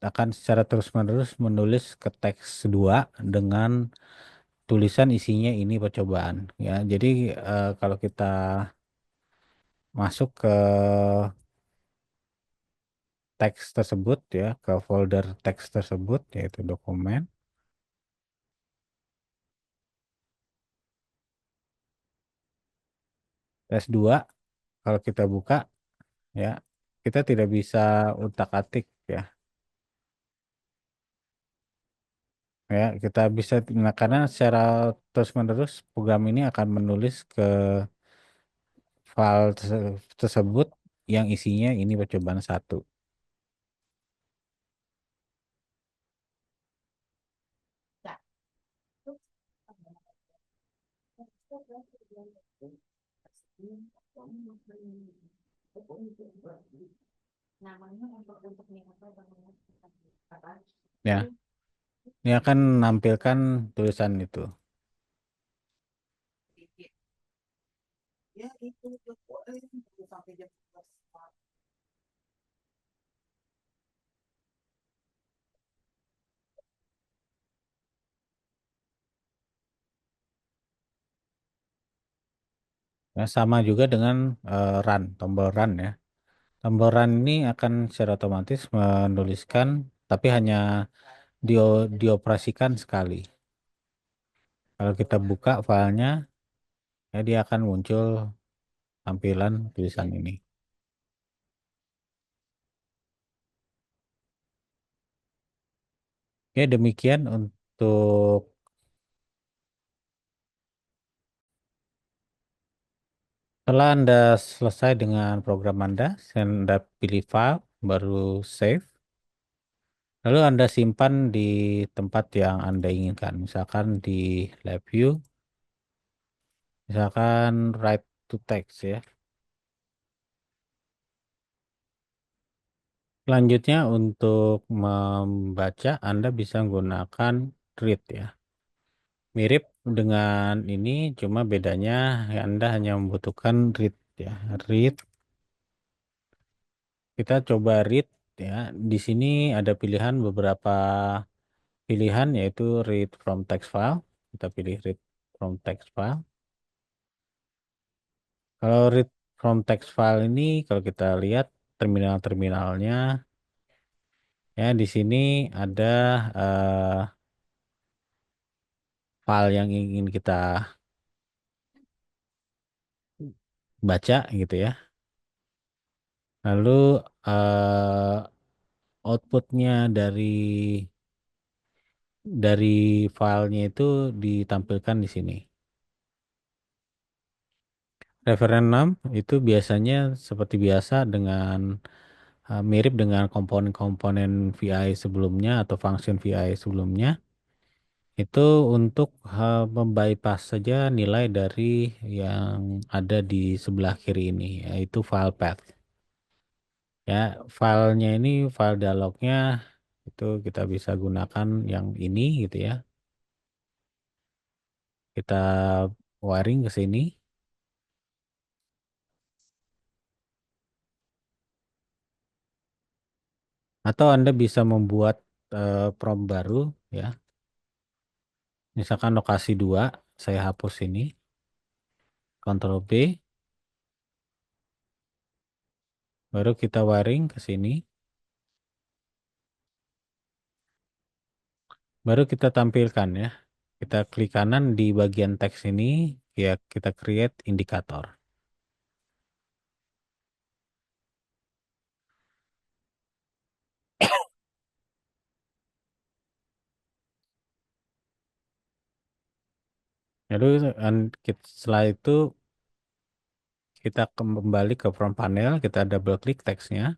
akan secara terus-menerus menulis ke teks 2 dengan tulisan isinya ini percobaan ya. Jadi kalau kita masuk ke teks tersebut ya, ke folder teks tersebut yaitu dokumen tes 2 kalau kita buka ya, kita tidak bisa utak-atik ya. Ya, kita bisa nah, karena secara terus-menerus program ini akan menulis ke file tersebut yang isinya ini percobaan satu. Ya, ini akan menampilkan tulisan itu. Nah, sama juga dengan run, tombol run ya. Tombol run ini akan secara otomatis menuliskan, tapi hanya dioperasikan sekali. Kalau kita buka filenya, ya dia akan muncul tampilan tulisan ini. Ya, demikian untuk setelah Anda selesai dengan program Anda, Anda pilih file, baru save, lalu Anda simpan di tempat yang Anda inginkan. Misalkan di Live View, misalkan write to text ya. Selanjutnya untuk membaca Anda bisa menggunakan read ya. Mirip dengan ini, cuma bedanya Anda hanya membutuhkan read ya. Read, kita coba read ya. Di sini ada pilihan beberapa pilihan yaitu read from text file. Kita pilih read from text file. Kalau read from text file ini kalau kita lihat terminal-terminalnya ya di sini ada eh, file yang ingin kita baca gitu ya. Lalu eh, outputnya dari filenya itu ditampilkan di sini. Referen 6 itu biasanya seperti biasa dengan mirip dengan komponen-komponen VI sebelumnya atau function VI sebelumnya. Itu untuk membypass saja nilai dari yang ada di sebelah kiri ini, yaitu file path. Ya, filenya ini file dialognya itu kita bisa gunakan yang ini gitu ya. Kita wiring ke sini atau Anda bisa membuat prompt baru ya. Misalkan lokasi 2 saya hapus ini, Ctrl B, baru kita wiring ke sini, baru kita tampilkan ya. Kita klik kanan di bagian teks ini, ya kita create indikator. Lalu setelah itu kita kembali ke front panel, kita double klik teksnya.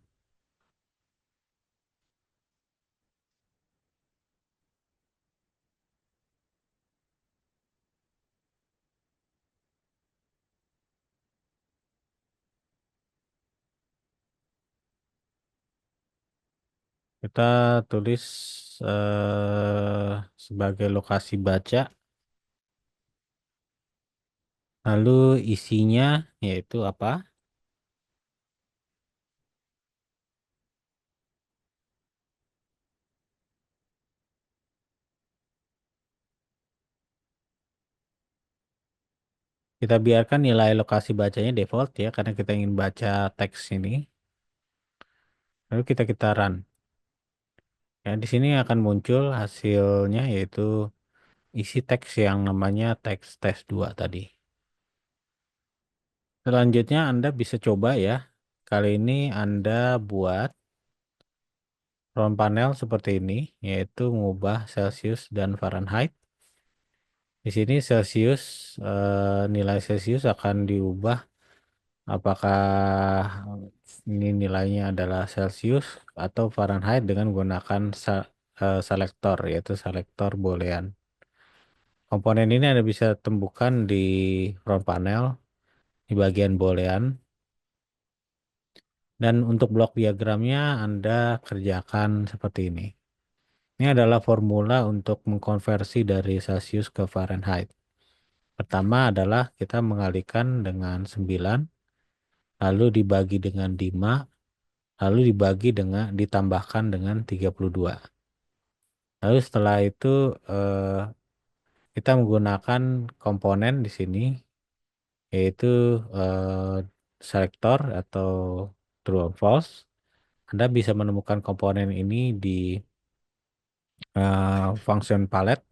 Kita tulis sebagai lokasi baca, lalu isinya yaitu apa? Kita biarkan nilai lokasi bacanya default ya, karena kita ingin baca teks ini. Lalu kita run. Ya, di sini akan muncul hasilnya yaitu isi teks yang namanya teks tes 2 tadi. Selanjutnya Anda bisa coba ya. Kali ini Anda buat front panel seperti ini, yaitu mengubah Celsius dan Fahrenheit. Di sini Celsius, nilai Celsius akan diubah apakah ini nilainya adalah Celsius atau Fahrenheit dengan menggunakan selektor, yaitu selektor boolean. Komponen ini Anda bisa temukan di front panel di bagian boolean. Dan untuk blok diagramnya Anda kerjakan seperti ini. Ini adalah formula untuk mengkonversi dari Celsius ke Fahrenheit. Pertama adalah kita mengalihkan dengan 9, lalu dibagi dengan 5, lalu dibagi dengan ditambahkan dengan 32. Lalu setelah itu eh, kita menggunakan komponen di sini yaitu eh, selektor atau true or false. Anda bisa menemukan komponen ini di function palette.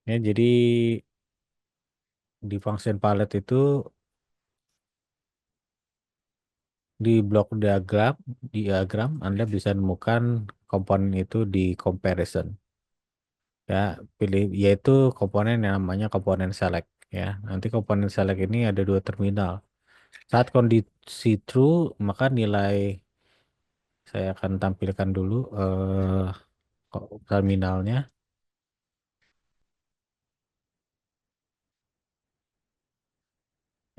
Ya, jadi di function palette itu Di blok diagram Anda bisa menemukan komponen itu di comparison. Ya, pilih yaitu komponen yang namanya komponen select ya. Nanti komponen select ini ada dua terminal. Saat kondisi true, maka nilai saya akan tampilkan dulu terminalnya.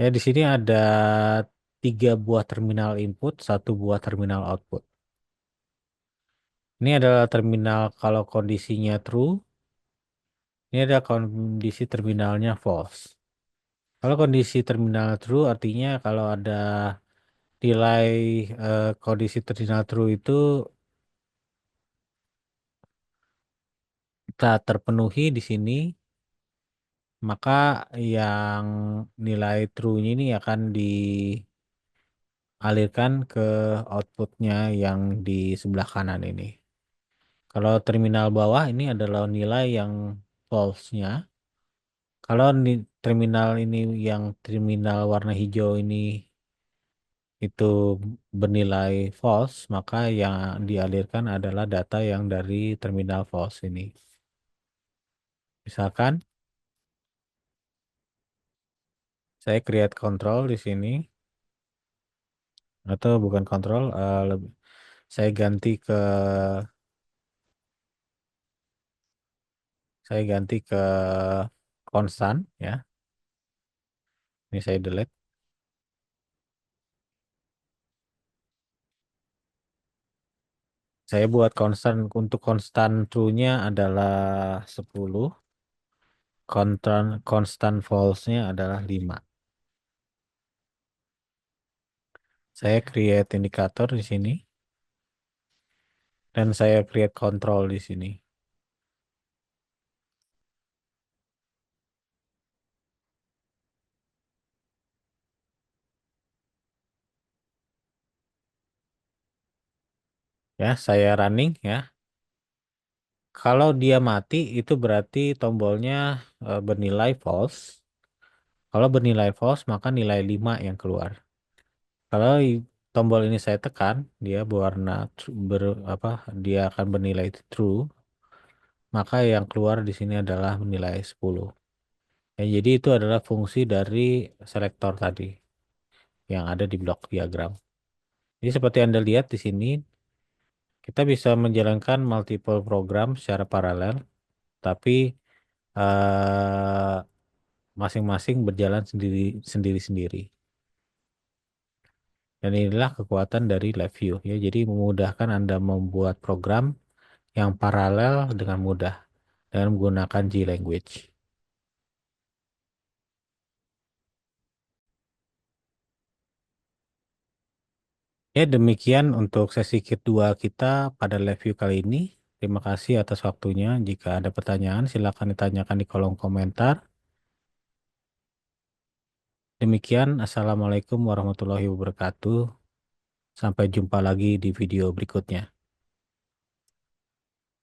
Ya, di sini ada tiga buah terminal input, satu buah terminal output. Ini adalah terminal kalau kondisinya true, ini ada kondisi terminalnya false. Kalau kondisi terminal true artinya kalau ada nilai kondisi terminal true itu tak terpenuhi di sini, maka yang nilai true-nya ini akan dialirkan ke outputnya yang di sebelah kanan ini. Kalau terminal bawah ini adalah nilai yang false-nya. Kalau terminal ini yang terminal warna hijau ini itu bernilai false, maka yang dialirkan adalah data yang dari terminal false ini. Misalkan saya create control di sini, atau bukan kontrol, saya ganti ke saya ganti ke konstan ya. Ini saya delete. Saya buat konstan untuk konstan true-nya adalah 10. Konstan false-nya adalah 5. Saya create indikator di sini dan saya create control di sini. Ya, saya running ya. Kalau dia mati itu berarti tombolnya bernilai false. Kalau bernilai false maka nilai 5 yang keluar. Kalau tombol ini saya tekan, dia berwarna apa? Dia akan bernilai true, maka yang keluar di sini adalah nilai 10. Ya, jadi itu adalah fungsi dari selektor tadi yang ada di blok diagram. Jadi seperti Anda lihat di sini, kita bisa menjalankan multiple program secara paralel, tapi eh, masing-masing berjalan sendiri-sendiri. Dan inilah kekuatan dari LabVIEW ya. Jadi memudahkan Anda membuat program yang paralel dengan mudah dengan menggunakan G-Language. Ya, demikian untuk sesi kedua kita pada review kali ini. Terima kasih atas waktunya. Jika ada pertanyaan, silakan ditanyakan di kolom komentar. Demikian, Assalamualaikum warahmatullahi wabarakatuh. Sampai jumpa lagi di video berikutnya.